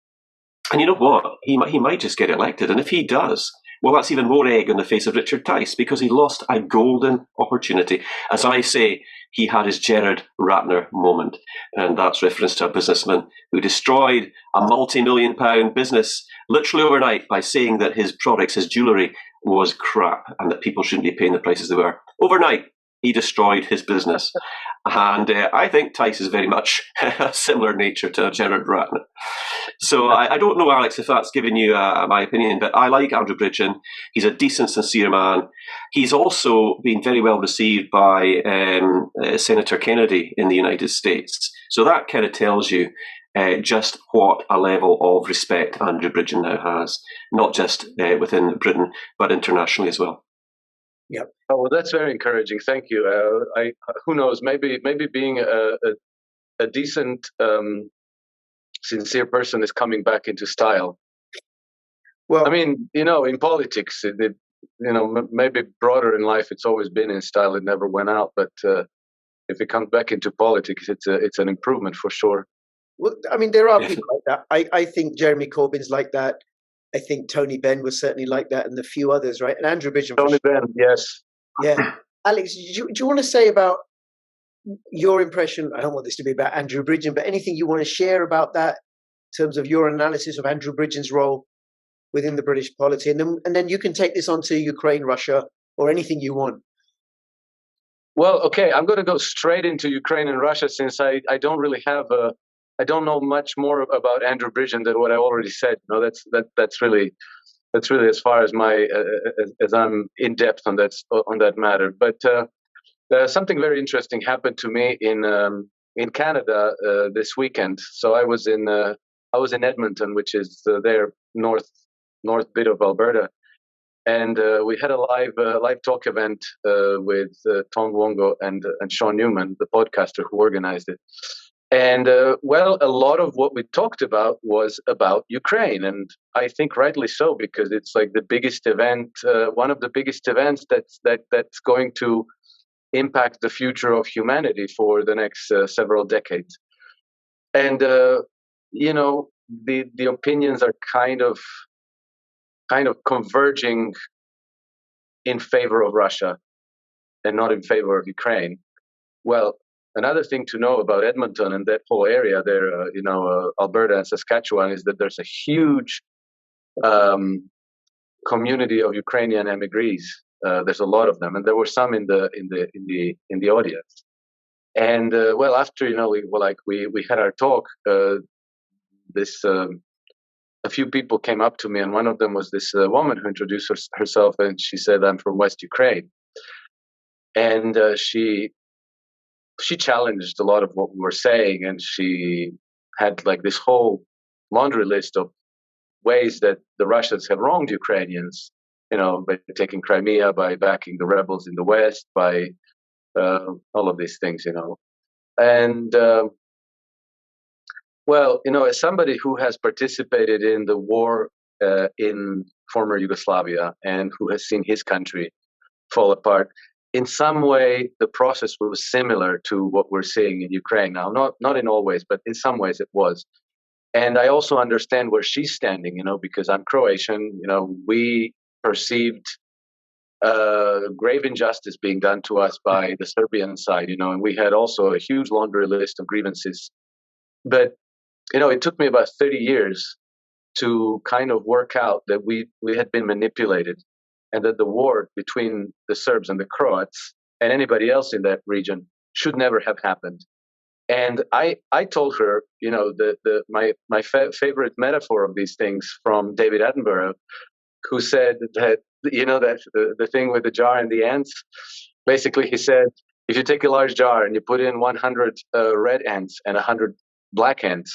And you know what? He might just get elected. And if he does, well, that's even more egg on the face of Richard Tice, because he lost a golden opportunity. As I say, he had his Gerard Ratner moment, and that's reference to a businessman who destroyed a multi-million-pound business literally overnight by saying that his products, his jewellery, was crap and that people shouldn't be paying the prices they were. Overnight, he destroyed his business. And I think Tice is very much a similar nature to Gerard Ratner. So I don't know, Alex, if that's giving you my opinion, but I like Andrew Bridgen. He's a decent, sincere man. He's also been very well received by Senator Kennedy in the United States. So that kind of tells you just what a level of respect Andrew Bridgen now has, not just within Britain, but internationally as well. Yeah. Oh, well, that's very encouraging. Thank you. Who knows? Maybe being a decent, sincere person is coming back into style. Well, I mean, in politics, maybe broader in life, it's always been in style. It never went out. But if it comes back into politics, it's an improvement for sure. well, I mean, there are people like that. I think Jeremy Corbyn's like that. I think Tony Benn was certainly like that, and a few others, right? And Andrew Bridgen. Tony Benn, yes. Yeah. Alex, do you want to say about your impression? I don't want this to be about Andrew Bridgen, but anything you want to share about that in terms of your analysis of Andrew Bridgen's role within the British polity? And then you can take this on to Ukraine, Russia, or anything you want. Well, okay, I'm going to go straight into Ukraine and Russia, since I don't really have I don't know much more about Andrew Bridgen than what I already said. That's really as far as as I'm in depth on that matter. But something very interesting happened to me in Canada this weekend. So I was in Edmonton, which is their north bit of Alberta, and we had a live talk event with Tom Wongo and Sean Newman, the podcaster who organized it. And a lot of what we talked about was about Ukraine, and I think rightly so, because it's like the biggest event, one of the biggest events that's going to impact the future of humanity for the next several decades. And the opinions are kind of converging in favor of Russia and not in favor of Ukraine. Well, another thing to know about Edmonton and that whole area there, Alberta and Saskatchewan, is that there's a huge community of Ukrainian emigres. There's a lot of them, and there were some in the audience. And after we had our talk, a few people came up to me, and one of them was this woman who introduced herself, and she said, "I'm from West Ukraine," and she challenged a lot of what we were saying, and she had like this whole laundry list of ways that the Russians have wronged Ukrainians, by taking Crimea, by backing the rebels in the West, by all of these things, And, as somebody who has participated in the war in former Yugoslavia and who has seen his country fall apart, in some way, the process was similar to what we're seeing in Ukraine now. Not in all ways, but in some ways it was. And I also understand where she's standing, because I'm Croatian. We perceived grave injustice being done to us by the Serbian side, and we had also a huge laundry list of grievances. But, it took me about 30 years to kind of work out that we had been manipulated, and that the war between the Serbs and the Croats and anybody else in that region should never have happened. And I told her, my favorite metaphor of these things from David Attenborough, who said that, that the thing with the jar and the ants. Basically, he said, if you take a large jar and you put in 100 red ants and 100 black ants,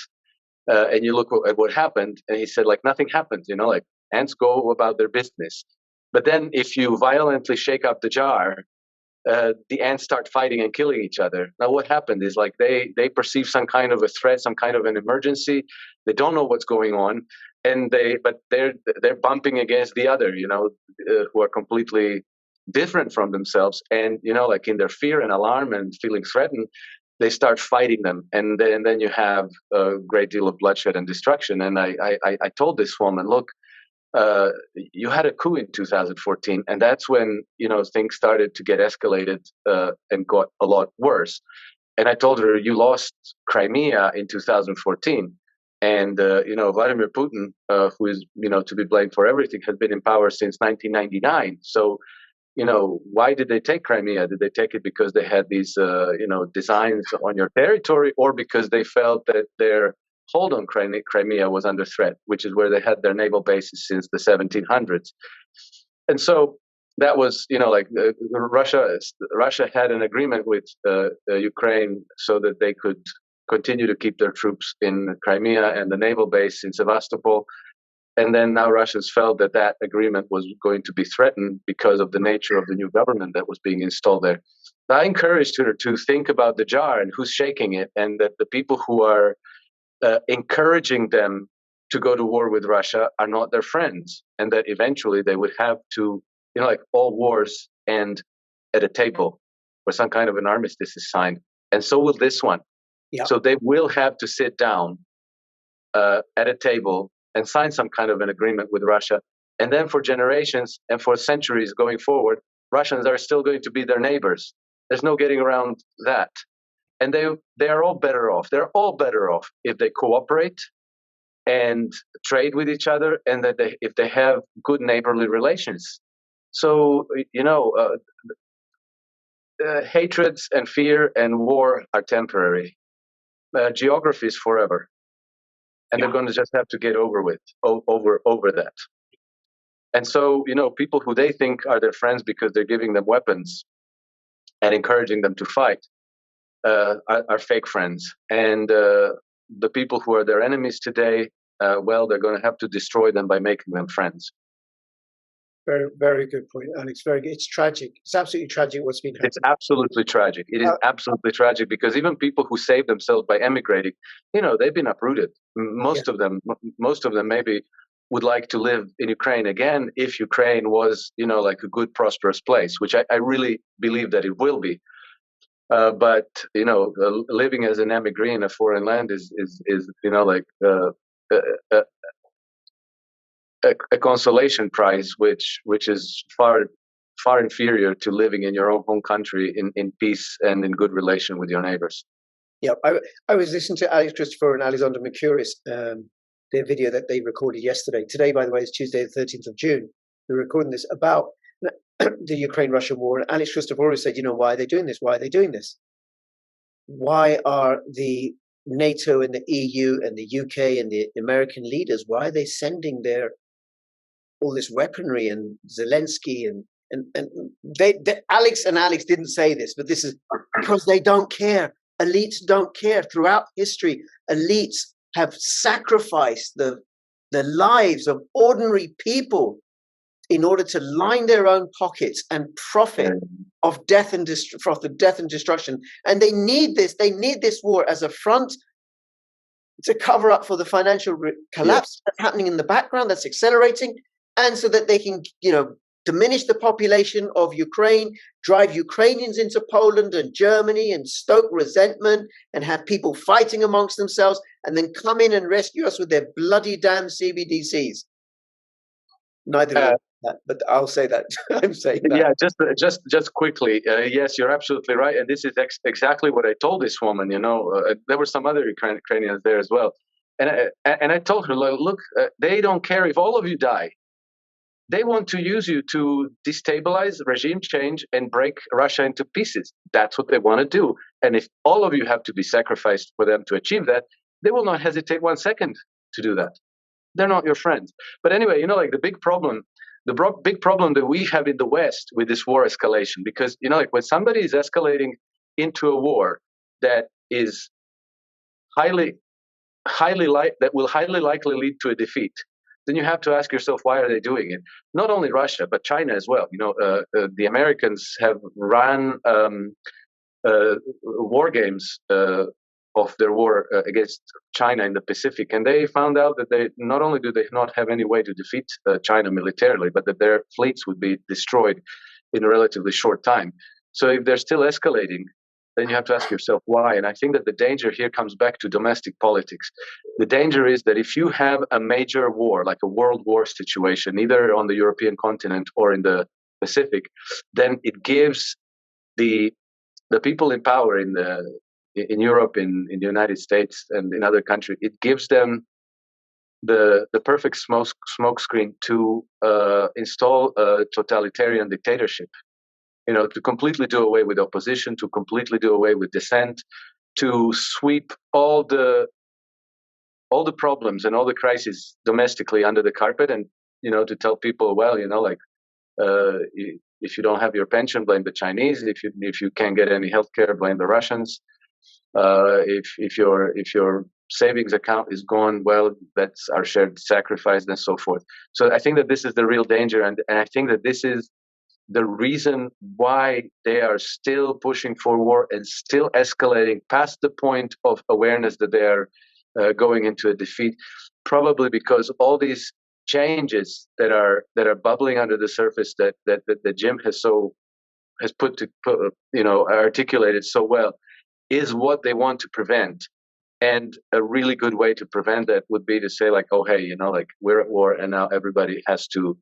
and you look at what happened, and he said, like, nothing happens, ants go about their business. But then if you violently shake up the jar, the ants start fighting and killing each other. Now, what happened is like they perceive some kind of a threat, some kind of an emergency. They don't know what's going on, and they're bumping against the other, who are completely different from themselves. And like in their fear and alarm and feeling threatened, they start fighting them, and then you have a great deal of bloodshed and destruction. And I told this woman, look, you had a coup in 2014, and that's when things started to get escalated and got a lot worse. And I told her, you lost Crimea in 2014, and Vladimir Putin, who is to be blamed for everything, has been in power since 1999. So why did they take Crimea? Did they take it because they had these designs on your territory, or because they felt that their hold on Crimea was under threat, which is where they had their naval bases since the 1700s? And so that was, Russia had an agreement with Ukraine so that they could continue to keep their troops in Crimea and the naval base in Sevastopol. And then now Russia's felt that that agreement was going to be threatened because of the nature of the new government that was being installed there. I encouraged her to think about the jar and who's shaking it, and that the people who are encouraging them to go to war with Russia are not their friends, and that eventually they would have to, all wars end at a table where some kind of an armistice is signed. And so will this one. Yeah. So they will have to sit down at a table and sign some kind of an agreement with Russia. And then for generations and for centuries going forward, Russians are still going to be their neighbors. There's no getting around that. And they are all better off. They're all better off if they cooperate and trade with each other, and that if they have good neighborly relations. So, hatreds and fear and war are temporary. Geography is forever. And they're going to just have to get over that. And so, people who they think are their friends because they're giving them weapons and encouraging them to fight are fake friends. And the people who are their enemies today, they're going to have to destroy them by making them friends. Very, very good point, Alex. Very good. It's tragic. It's absolutely tragic what's been happening. It's absolutely tragic. It is absolutely tragic, because even people who save themselves by emigrating, they've been uprooted. Most of them maybe would like to live in Ukraine again if Ukraine was, like a good, prosperous place, which I really believe that it will be. But living as an emigrant in a foreign land is a consolation prize, which is far inferior to living in your own home country in peace and in good relation with your neighbors. Yeah, I was listening to Alex Christopher and Alexander Mercouris, their video that they recorded yesterday. Today, by the way, is Tuesday, the 13th of June. They're recording this about the Ukraine-Russia war. And Alex Christopher always said, why are they doing this? Why are they doing this? Why are the NATO and the EU and the UK and the American leaders, why are they sending all this weaponry, and Zelensky and Alex didn't say this, but this is because they don't care. Elites don't care. Throughout history, elites have sacrificed the lives of ordinary people in order to line their own pockets and profit of death and destruction. And they need this. They need this war as a front to cover up for the financial collapse that's happening in the background, that's accelerating, and so that they can, diminish the population of Ukraine, drive Ukrainians into Poland and Germany, and stoke resentment, and have people fighting amongst themselves, and then come in and rescue us with their bloody damn CBDCs. Neither of that, but I'll say that. I'm saying that. Yeah, just quickly. Yes, you're absolutely right, and this is exactly what I told this woman. There were some other Ukrainians there as well, and I told her, look, they don't care if all of you die. They want to use you to destabilize, regime change, and break Russia into pieces. That's what they want to do. And if all of you have to be sacrificed for them to achieve that, they will not hesitate 1 second to do that. They're not your friends. But anyway, the big problem that we have in the West with this war escalation, because, when somebody is escalating into a war that is highly likely lead to a defeat, then you have to ask yourself, why are they doing it? Not only Russia, but China as well. The Americans have run war games of their war against China in the Pacific, and they found out that they not only do they not have any way to defeat China militarily, but that their fleets would be destroyed in a relatively short time. So if they're still escalating, then you have to ask yourself why. And I think that the danger here comes back to domestic politics. The danger is that if you have a major war, like a world war situation, either on the European continent or in the Pacific, then it gives the people in power in Europe, in the United States, and in other countries, it gives them the perfect smoke screen to install a totalitarian dictatorship. To completely do away with opposition, to completely do away with dissent, to sweep all the problems and all the crises domestically under the carpet, and to tell people, well, if you don't have your pension, blame the Chinese. If you can't get any healthcare, blame the Russians. If your savings account is gone, well, that's our shared sacrifice, and so forth. So I think that this is the real danger, and I think that this is the reason why they are still pushing for war and still escalating past the point of awareness that they are going into a defeat. Probably because all these changes that are bubbling under the surface that Jim has articulated so well is what they want to prevent. And a really good way to prevent that would be to say, like, oh, hey, we're at war, and now everybody has to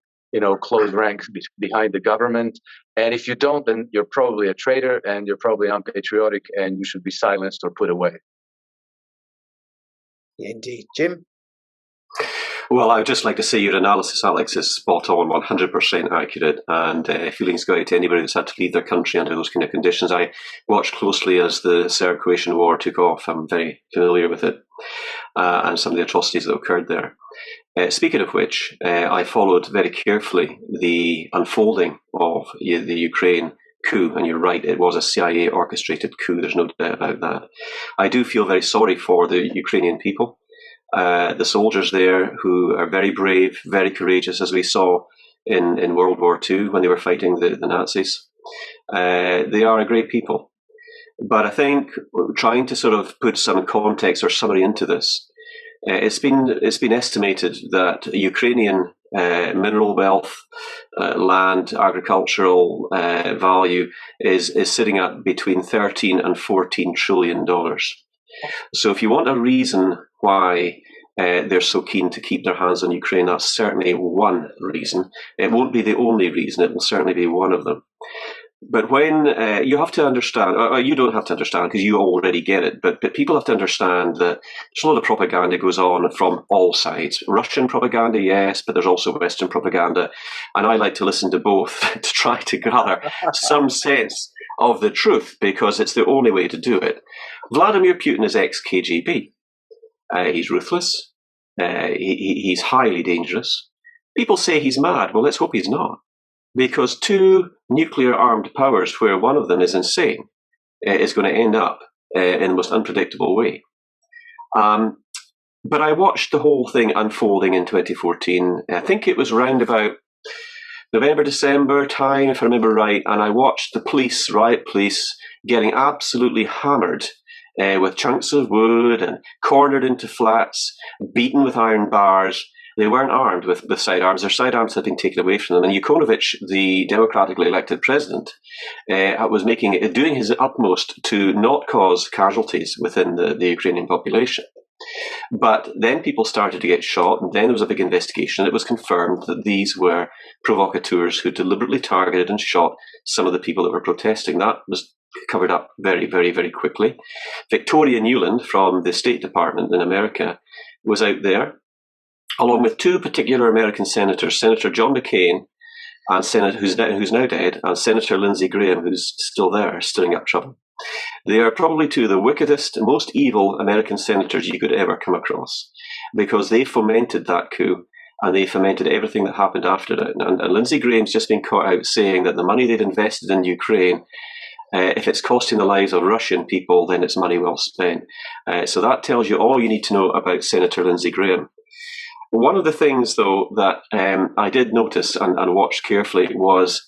close ranks behind the government. And if you don't, then you're probably a traitor, and you're probably unpatriotic, and you should be silenced or put away. Indeed. Jim? Well, I would just like to say your analysis, Alex, is spot on, 100% accurate, and feelings go out to anybody that's had to leave their country under those kind of conditions. I watched closely as the Serb-Croatian War took off. I'm very familiar with it, and some of the atrocities that occurred there. Speaking of which, I followed very carefully the unfolding of the Ukraine coup, and you're right, it was a CIA orchestrated coup, there's no doubt about that. I do feel very sorry for the Ukrainian people, the soldiers there who are very brave, very courageous, as we saw in World War II when they were fighting the Nazis. They are a great people. But I think trying to sort of put some context or summary into this, it's been estimated that Ukrainian mineral wealth, land, agricultural value is sitting at between $13 and $14 trillion. So if you want a reason why they're so keen to keep their hands on Ukraine, that's certainly one reason. It won't be the only reason. It will certainly be one of them. But when you have to understand, or you don't have to understand because you already get it, but people have to understand that there's a lot of propaganda goes on from all sides. Russian propaganda, yes, but there's also Western propaganda. And I like to listen to both to try to gather some sense of the truth, because it's the only way to do it. Vladimir Putin is ex-KGB. He's ruthless. He's highly dangerous. People say he's mad. Well, let's hope he's not. Because two nuclear-armed powers, where one of them is insane, is going to end up in the most unpredictable way. But I watched the whole thing unfolding in 2014. I think it was round about November, December time, if I remember right, and I watched the riot police, getting absolutely hammered with chunks of wood and cornered into flats, beaten with iron bars. They weren't armed with sidearms. Their sidearms had been taken away from them. And Yanukovych, the democratically elected president, was doing his utmost to not cause casualties within the Ukrainian population. But then people started to get shot, and then there was a big investigation. It was confirmed that these were provocateurs who deliberately targeted and shot some of the people that were protesting. That was covered up very, very, very quickly. Victoria Nuland from the State Department in America was out there, along with two particular American senators, Senator John McCain, and who's now dead, and Senator Lindsey Graham, who's still there, stirring up trouble. They are probably two of the wickedest, most evil American senators you could ever come across, because they fomented that coup, and they fomented everything that happened after it. And Lindsey Graham's just been caught out saying that the money they've invested in Ukraine, if it's costing the lives of Russian people, then it's money well spent. So that tells you all you need to know about Senator Lindsey Graham. One of the things, though, that I did notice and watched carefully was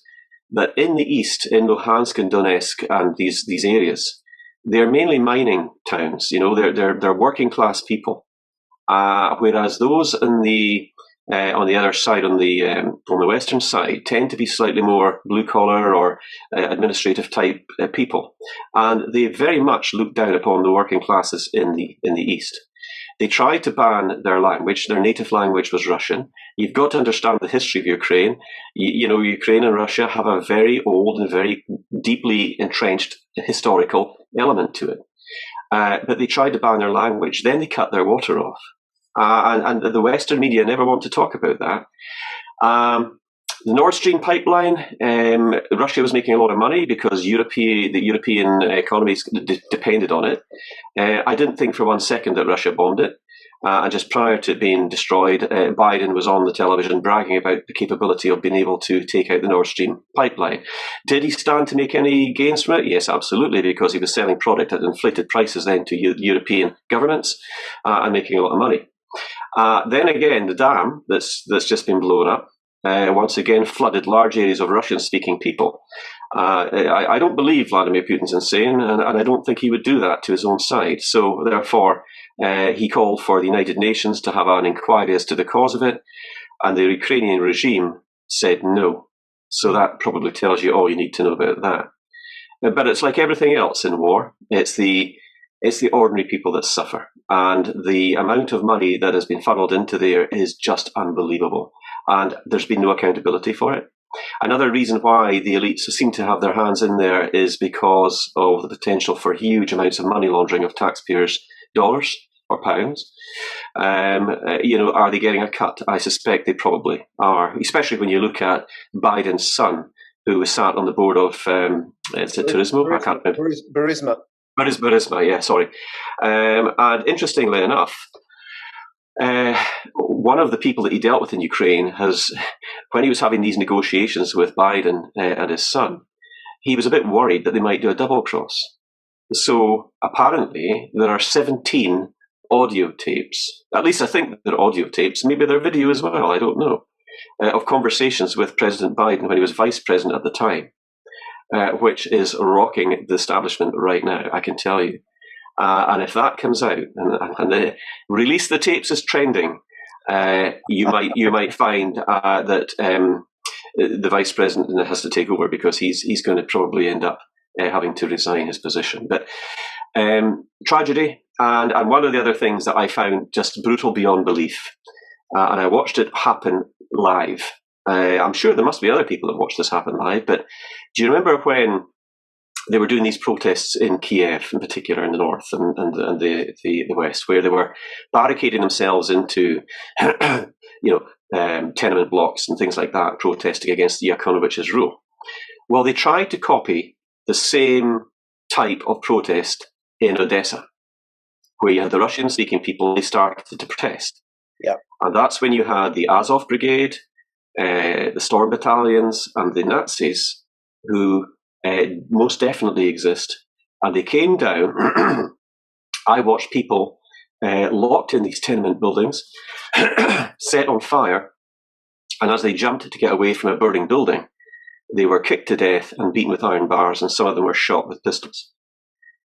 that in the east, in Luhansk and Donetsk and these areas, they're mainly mining towns. They're working class people, whereas those in the on the other side, on the western side, tend to be slightly more blue collar or administrative type people, and they very much look down upon the working classes in the east. They tried to ban their language. Their native language was Russian. You've got to understand the history of Ukraine. You know, Ukraine and Russia have a very old and very deeply entrenched historical element to it. But they tried to ban their language. Then they cut their water off. And the Western media never want to talk about that. The Nord Stream pipeline, Russia was making a lot of money because the European economies depended on it. I didn't think for 1 second that Russia bombed it. And just prior to it being destroyed, Biden was on the television bragging about the capability of being able to take out the Nord Stream pipeline. Did he stand to make any gains from it? Yes, absolutely, because he was selling product at inflated prices then to European governments and making a lot of money. Then again, the dam that's just been blown up, once again flooded large areas of Russian-speaking people. I don't believe Vladimir Putin's insane, and I don't think he would do that to his own side. So therefore, he called for the United Nations to have an inquiry as to the cause of it, and the Ukrainian regime said no. So that probably tells you all you need to know about that. But it's like everything else in war. It's the ordinary people that suffer, and the amount of money that has been funneled into there is just unbelievable. And there's been no accountability for it. Another reason why the elites seem to have their hands in there is because of the potential for huge amounts of money laundering of taxpayers' dollars or pounds. Are they getting a cut? I suspect they probably are, especially when you look at Biden's son, who was sat on the board of, is it Turismo? I can't remember. Burisma, yeah, sorry. And interestingly enough, one of the people that he dealt with in Ukraine when he was having these negotiations with Biden and his son, he was a bit worried that they might do a double cross. So apparently there are 17 audio tapes, at least I think they're audio tapes, maybe they're video as well, I don't know, of conversations with President Biden when he was vice president at the time, which is rocking the establishment right now, I can tell you. And if that comes out and the release the tapes is trending, you might find that the vice president has to take over because he's going to probably end up having to resign his position. But tragedy, and one of the other things that I found just brutal beyond belief, and I watched it happen live. I'm sure there must be other people that watched this happen live, but do you remember when they were doing these protests in Kiev, in particular in the north and the west, where they were barricading themselves into, tenement blocks and things like that, protesting against Yanukovych's rule? Well, they tried to copy the same type of protest in Odessa, where you had the Russian-speaking people. They started to protest, and that's when you had the Azov Brigade, the Storm Battalions, and the Nazis, who most definitely exist, and they came down. I watched people locked in these tenement buildings, set on fire, and as they jumped to get away from a burning building, they were kicked to death and beaten with iron bars, and some of them were shot with pistols.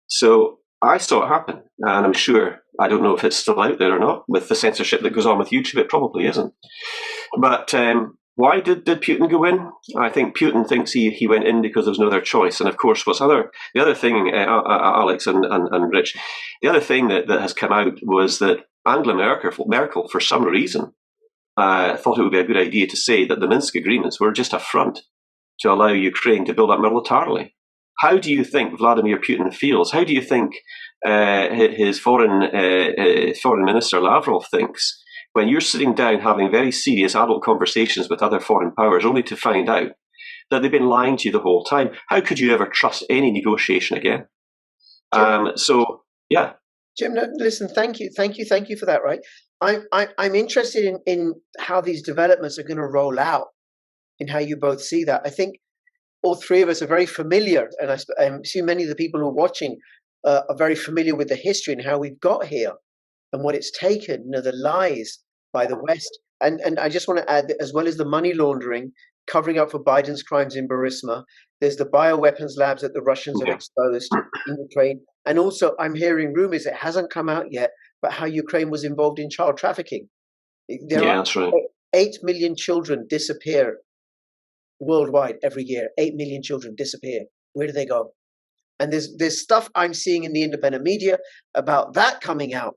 So I saw it happen, and I'm sure, I don't know if it's still out there or not, with the censorship that goes on with YouTube, it probably isn't. But why did Putin go in? I think Putin thinks he went in because there was no other choice. And of course, the other thing, Alex and Rich, the other thing that has come out was that Angela Merkel, for some reason, thought it would be a good idea to say that the Minsk agreements were just a front to allow Ukraine to build up militarily. How do you think Vladimir Putin feels? How do you think his foreign minister Lavrov thinks when you're sitting down having very serious adult conversations with other foreign powers only to find out that they've been lying to you the whole time? How could you ever trust any negotiation again? Jim, no, listen, thank you for that. Right, I'm interested in how these developments are going to roll out, and how you both see that. I think all three of us are very familiar, and I assume many of the people who are watching are very familiar with the history and how we've got here and what it's taken. The lies by the West, and I just want to add that as well as the money laundering, covering up for Biden's crimes in Burisma, there's the bioweapons labs that the Russians have exposed in Ukraine. And also, I'm hearing rumors, it hasn't come out yet, but how Ukraine was involved in child trafficking. That's right. 8 million children disappear worldwide every year. 8 million children disappear. Where do they go? And there's stuff I'm seeing in the independent media about that coming out,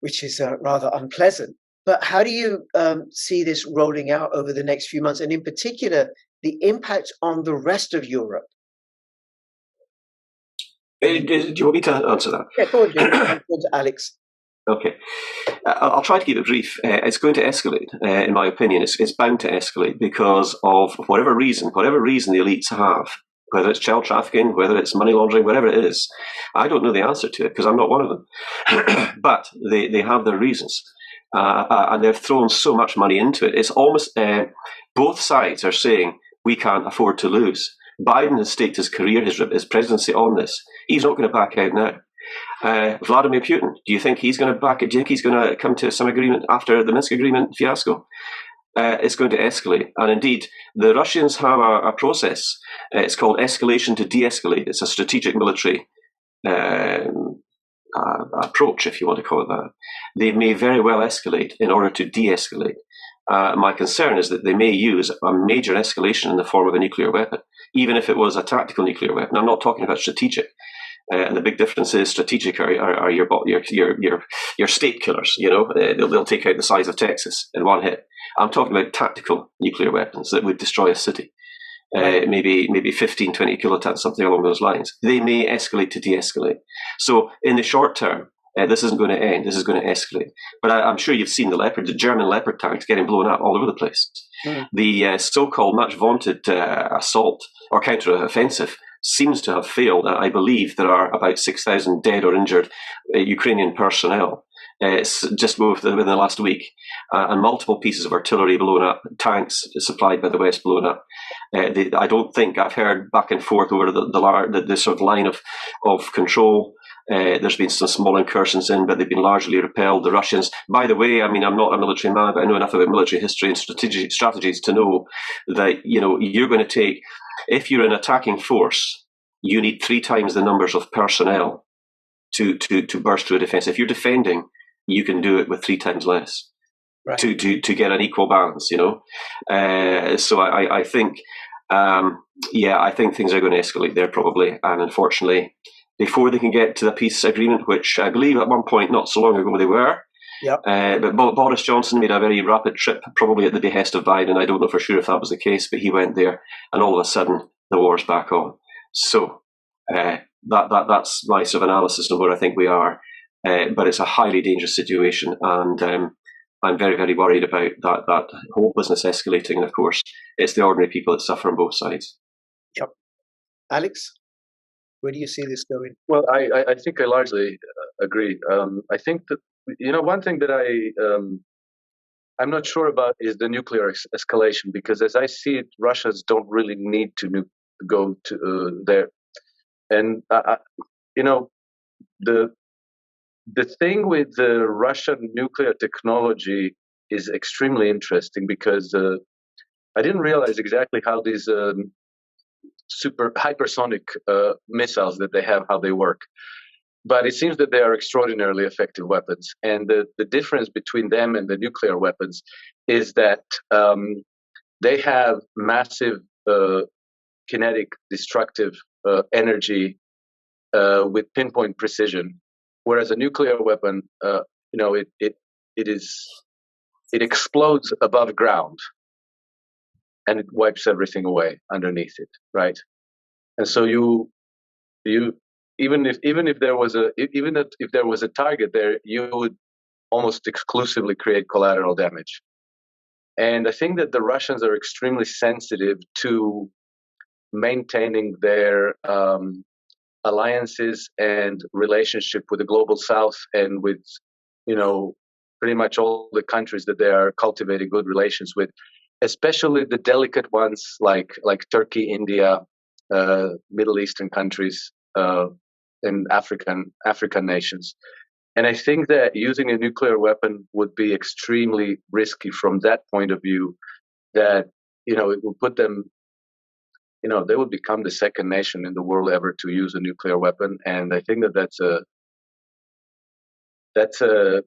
which is rather unpleasant. But how do you see this rolling out over the next few months, and in particular, the impact on the rest of Europe? Do you want me to answer that? Yeah, go on, Jim. Go on to Alex. Okay. I'll try to keep it brief. It's going to escalate, in my opinion. It's bound to escalate because of whatever reason the elites have, whether it's child trafficking, whether it's money laundering, whatever it is. I don't know the answer to it because I'm not one of them. But they have their reasons. And they've thrown so much money into it. It's almost both sides are saying we can't afford to lose. Biden has staked his career, his presidency on this. He's not going to back out now. Vladimir Putin, do you think he's going to back it? Do you think he's going to come to some agreement after the Minsk agreement fiasco? It's going to escalate. And indeed, the Russians have a process. It's called escalation to de-escalate. It's a strategic military approach, if you want to call it that. They may very well escalate in order to de-escalate. My concern is that they may use a major escalation in the form of a nuclear weapon, even if it was a tactical nuclear weapon. I'm not talking about strategic. And the big difference is strategic are your state killers. You know, they'll take out the size of Texas in one hit. I'm talking about tactical nuclear weapons that would destroy a city, maybe 15, 20 kilotons, something along those lines. They may escalate to de-escalate. So in the short term, this isn't going to end. This is going to escalate. But I'm sure you've seen the German Leopard tanks getting blown up all over the place. Mm. The so-called much vaunted assault or counter-offensive seems to have failed. I believe there are about 6,000 dead or injured Ukrainian personnel. It's just within the last week, and multiple pieces of artillery blown up, tanks supplied by the West blown up. I don't think I've heard back and forth over the sort of line of control. There's been some small incursions in, but they've been largely repelled. The Russians, by the way, I mean, I'm not a military man, but I know enough about military history and strategies to know that, you know, you're going to take, if you're an attacking force, you need 3 times the numbers of personnel to burst through a defense. If you're defending, you can do it with 3 times less. Right. to get an equal balance, you know. So I think, I think things are going to escalate there probably, and unfortunately, before they can get to the peace agreement, which I believe at one point not so long ago they were. Yep. But Boris Johnson made a very rapid trip, probably at the behest of Biden. I don't know for sure if that was the case, but he went there, and all of a sudden the war's back on. So that's my sort of analysis of where I think we are. But it's a highly dangerous situation, and I'm very, very worried about that whole business escalating. And of course, it's the ordinary people that suffer on both sides. Yep. Alex, where do you see this going? Well, I think I largely agree. I think that, you know, one thing that I'm not sure about is the nuclear escalation, because as I see it, Russians don't really need to go to there. And, you know, the thing with the Russian nuclear technology is extremely interesting, because I didn't realize exactly how these super hypersonic missiles that they have, how they work. But it seems that they are extraordinarily effective weapons. And the difference between them and the nuclear weapons is that they have massive kinetic destructive energy with pinpoint precision. Whereas a nuclear weapon, you know, it explodes above ground, and it wipes everything away underneath it, right? And so you even if there was a target there, you would almost exclusively create collateral damage. And I think that the Russians are extremely sensitive to maintaining their alliances and relationship with the global South, and with, you know, pretty much all the countries that they are cultivating good relations with, especially the delicate ones like Turkey, India, Middle Eastern countries, and African nations. And I think that using a nuclear weapon would be extremely risky from that point of view, that, you know, it will put them, you know, they would become the second nation in the world ever to use a nuclear weapon. And I think that that's a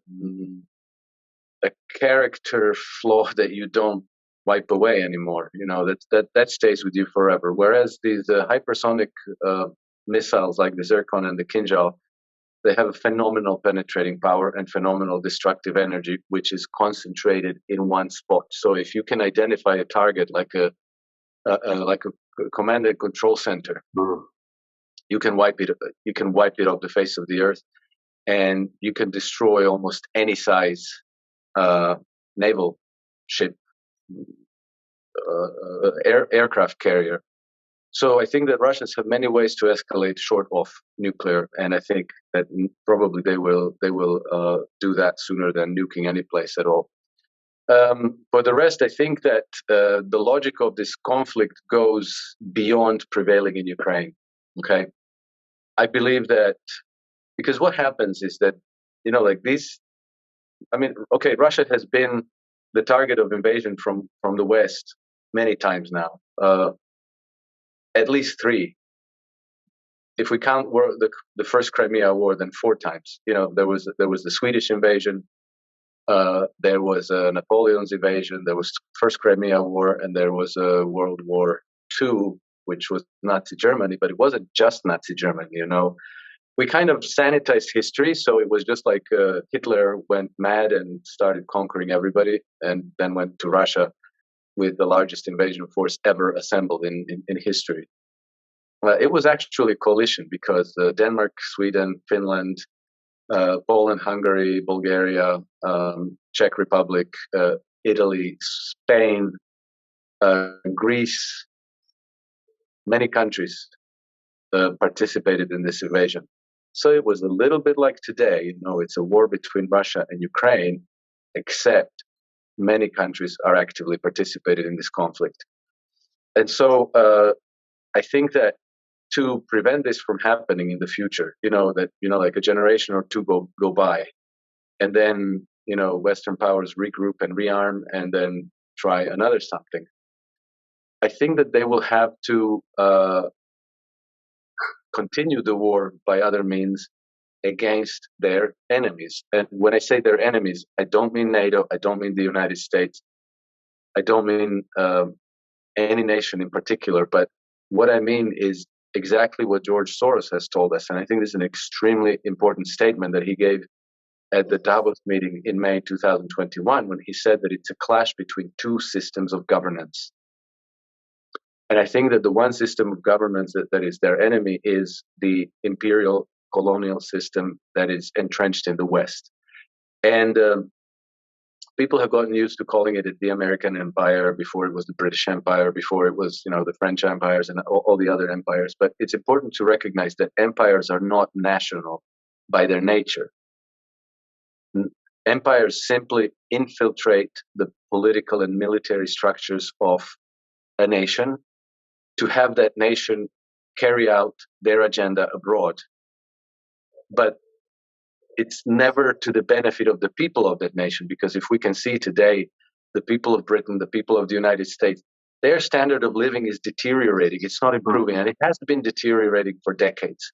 a character flaw that you don't wipe away anymore. That stays with you forever. Whereas these hypersonic missiles like the Zircon and the Kinjal, they have a phenomenal penetrating power and phenomenal destructive energy, which is concentrated in one spot. So if you can identify a target like a command and control center, you can wipe it. You can wipe it off the face of the earth, and you can destroy almost any size naval ship, aircraft carrier. So I think that Russians have many ways to escalate short of nuclear, and I think that probably they will do that sooner than nuking any place at all. For the rest, I think that the logic of this conflict goes beyond prevailing in Ukraine. Okay, I believe that because what happens is that Russia has been the target of invasion from the West many times now. At least 3. If we count the first Crimea War, then 4 times. There was the Swedish invasion, there was Napoleon's invasion, there was first Crimea War, and there was World War II, which was Nazi Germany, but it wasn't just Nazi Germany. We kind of sanitized history, so it was just like Hitler went mad and started conquering everybody, and then went to Russia with the largest invasion force ever assembled in history. It was actually a coalition because Denmark, Sweden, Finland, Poland, Hungary, Bulgaria, Czech Republic, Italy, Spain, Greece, many countries participated in this invasion. So it was a little bit like today. It's a war between Russia and Ukraine, except many countries are actively participating in this conflict. And so I think that to prevent this from happening in the future, like a generation or two go by, and then, Western powers regroup and rearm and then try another something. I think that they will have to continue the war by other means against their enemies. And when I say their enemies, I don't mean NATO, I don't mean the United States, I don't mean any nation in particular, but what I mean is exactly what George Soros has told us. And I think this is an extremely important statement that he gave at the Davos meeting in May 2021, when he said that it's a clash between 2 systems of governance. And I think that the one system of governance that is their enemy is the imperial colonial system that is entrenched in the West. And people have gotten used to calling it the American Empire. Before it was the British Empire, before it was, the French empires and all the other empires. But it's important to recognize that empires are not national by their nature. Empires simply infiltrate the political and military structures of a nation to have that nation carry out their agenda abroad. But it's never to the benefit of the people of that nation, because if we can see today, the people of Britain, the people of the United States, their standard of living is deteriorating. It's not improving, and it has been deteriorating for decades.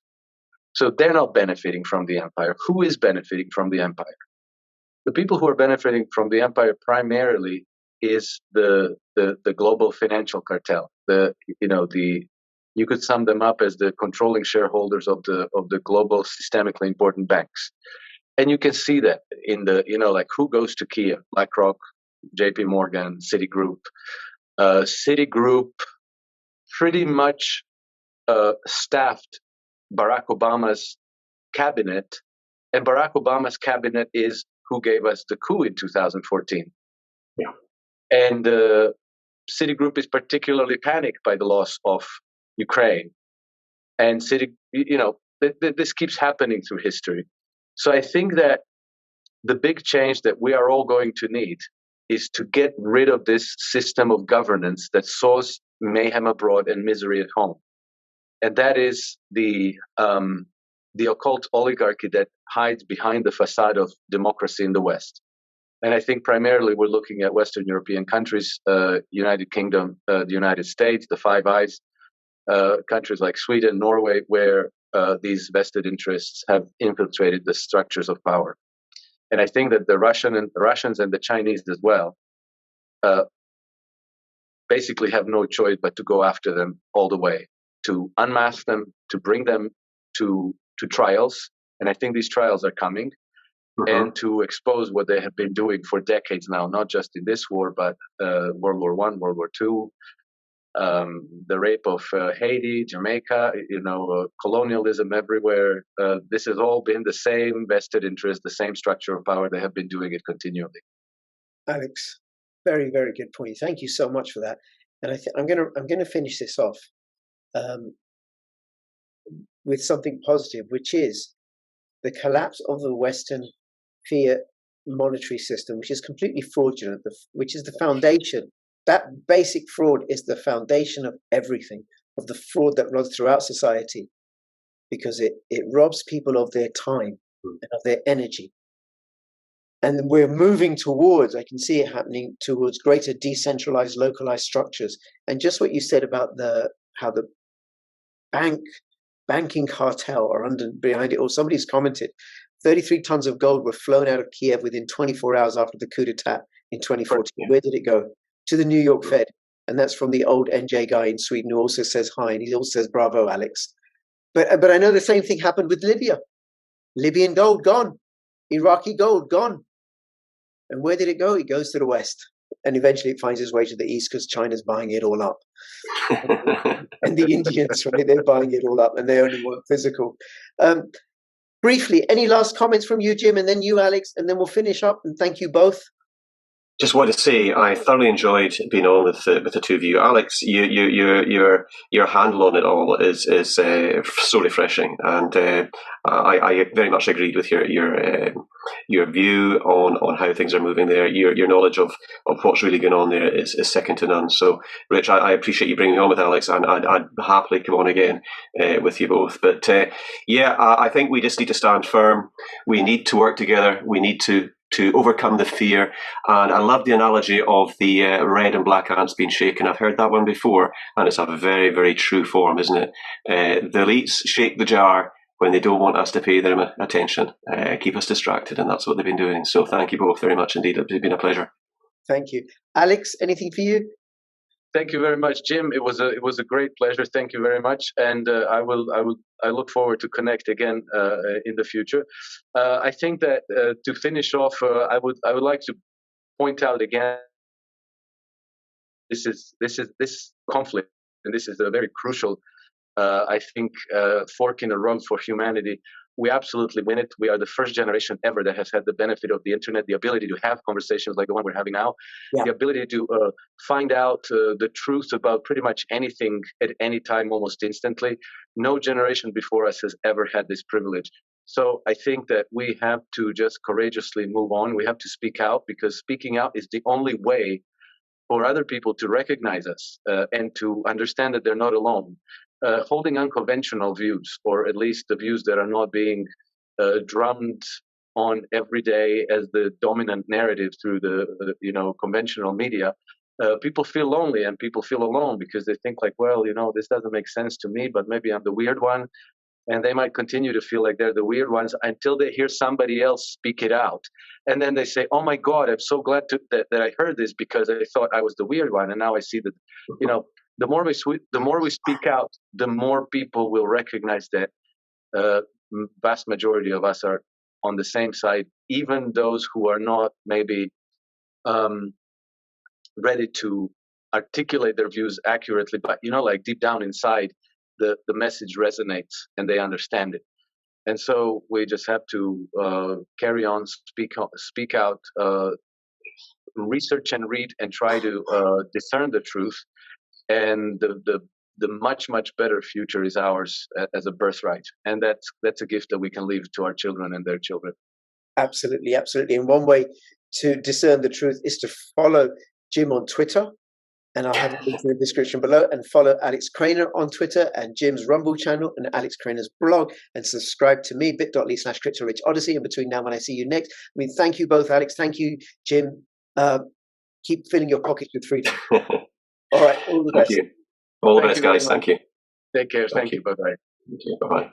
So they're not benefiting from the empire. Who is benefiting from the empire? The people who are benefiting from the empire primarily is the global financial cartel. You could sum them up as the controlling shareholders of the global systemically important banks. And you can see that in like who goes to Kiev: BlackRock, JP Morgan, Citigroup. Citigroup pretty much staffed Barack Obama's cabinet, and Barack Obama's cabinet is who gave us the coup in 2014. Yeah. And Citigroup is particularly panicked by the loss of Ukraine. And this keeps happening through history. So I think that the big change that we are all going to need is to get rid of this system of governance that sows mayhem abroad and misery at home. And that is the occult oligarchy that hides behind the facade of democracy in the West. And I think primarily we're looking at Western European countries, United Kingdom, the United States, the Five Eyes, countries like Sweden, Norway, where these vested interests have infiltrated the structures of power. And I think that the Russians and the Chinese as well basically have no choice but to go after them all the way, to unmask them, to bring them to trials. And I think these trials are coming, and to expose what they have been doing for decades now, not just in this war, but World War I, World War II, the rape of Haiti, Jamaica, colonialism everywhere. This has all been the same vested interest, the same structure of power. They have been doing it continually. Alex, very, very good point. Thank you so much for that. And I'm gonna finish this off with something positive, which is the collapse of the Western fiat monetary system, which is completely fraudulent, which is the foundation. That basic fraud is the foundation of everything, of the fraud that runs throughout society, because it robs people of their time and of their energy. And we're moving towards, I can see it happening, towards greater decentralized, localized structures. And just what you said about how the banking cartel are behind it, or somebody's commented, 33 tons of gold were flown out of Kiev within 24 hours after the coup d'etat in 2014. Yeah. Where did it go? To the New York Fed. And that's from the old NJ guy in Sweden who also says hi, and he also says bravo, Alex. But I know the same thing happened with Libya. Libyan gold gone. Iraqi gold gone. And where did it go? It goes to the West. And eventually it finds its way to the East because China's buying it all up. And the Indians, right, they're buying it all up and they only want physical. Briefly, any last comments from you, Jim, and then you, Alex, and then we'll finish up. And thank you both. Just want to say I thoroughly enjoyed being on with the two of you, Alex. Your handle on it all is so refreshing, and I very much agreed with your view on how things are moving there. Your knowledge of what's really going on there is second to none. So, Rich, I appreciate you bringing me on with Alex, and I'd happily come on again with you both. But I think we just need to stand firm. We need to work together. We need to overcome the fear. And I love the analogy of the red and black ants being shaken. I've heard that one before, and it's a very, very true form, isn't it? The elites shake the jar when they don't want us to pay them attention, keep us distracted, and that's what they've been doing. So thank you both very much indeed. It's been a pleasure. Thank you. Alex, anything for you? Thank you very much, Jim. It was a great pleasure. Thank you very much, and I look forward to connect again in the future. I think that to finish off, I would like to point out again. This conflict, and this is a very crucial, I think, fork in the road for humanity. We absolutely win it. We are the first generation ever that has had the benefit of the internet, the ability to have conversations like the one we're having now, the ability to find out the truth about pretty much anything at any time, almost instantly. No generation before us has ever had this privilege. So I think that we have to just courageously move on. We have to speak out, because speaking out is the only way for other people to recognize us and to understand that they're not alone. Holding unconventional views, or at least the views that are not being drummed on every day as the dominant narrative through the conventional media, people feel lonely and people feel alone, because they think like, well, this doesn't make sense to me, but maybe I'm the weird one. And they might continue to feel like they're the weird ones until they hear somebody else speak it out. And then they say, oh my God, I'm so glad that I heard this, because I thought I was the weird one. And now I see that, the more we speak out, the more people will recognize that vast majority of us are on the same side, even those who are not maybe ready to articulate their views accurately. But, like deep down inside, the message resonates and they understand it. And so we just have to carry on, speak out, research and read, and try to discern the truth. And the much, much better future is ours as a birthright. And that's a gift that we can leave to our children and their children. Absolutely, absolutely. And one way to discern the truth is to follow Jim on Twitter. And I'll have a link in the description below, and follow Alex Krainer on Twitter and Jim's Rumble channel and Alex Krainer's blog, and subscribe to me, bit.ly/CryptoRichOdyssey. And between now and I see you next, thank you both, Alex. Thank you, Jim. Keep filling your pockets with freedom. All right. All the best. Thank you. All the best, guys. Thank you. Take care. Thank you. Bye-bye. Thank you. Bye-bye.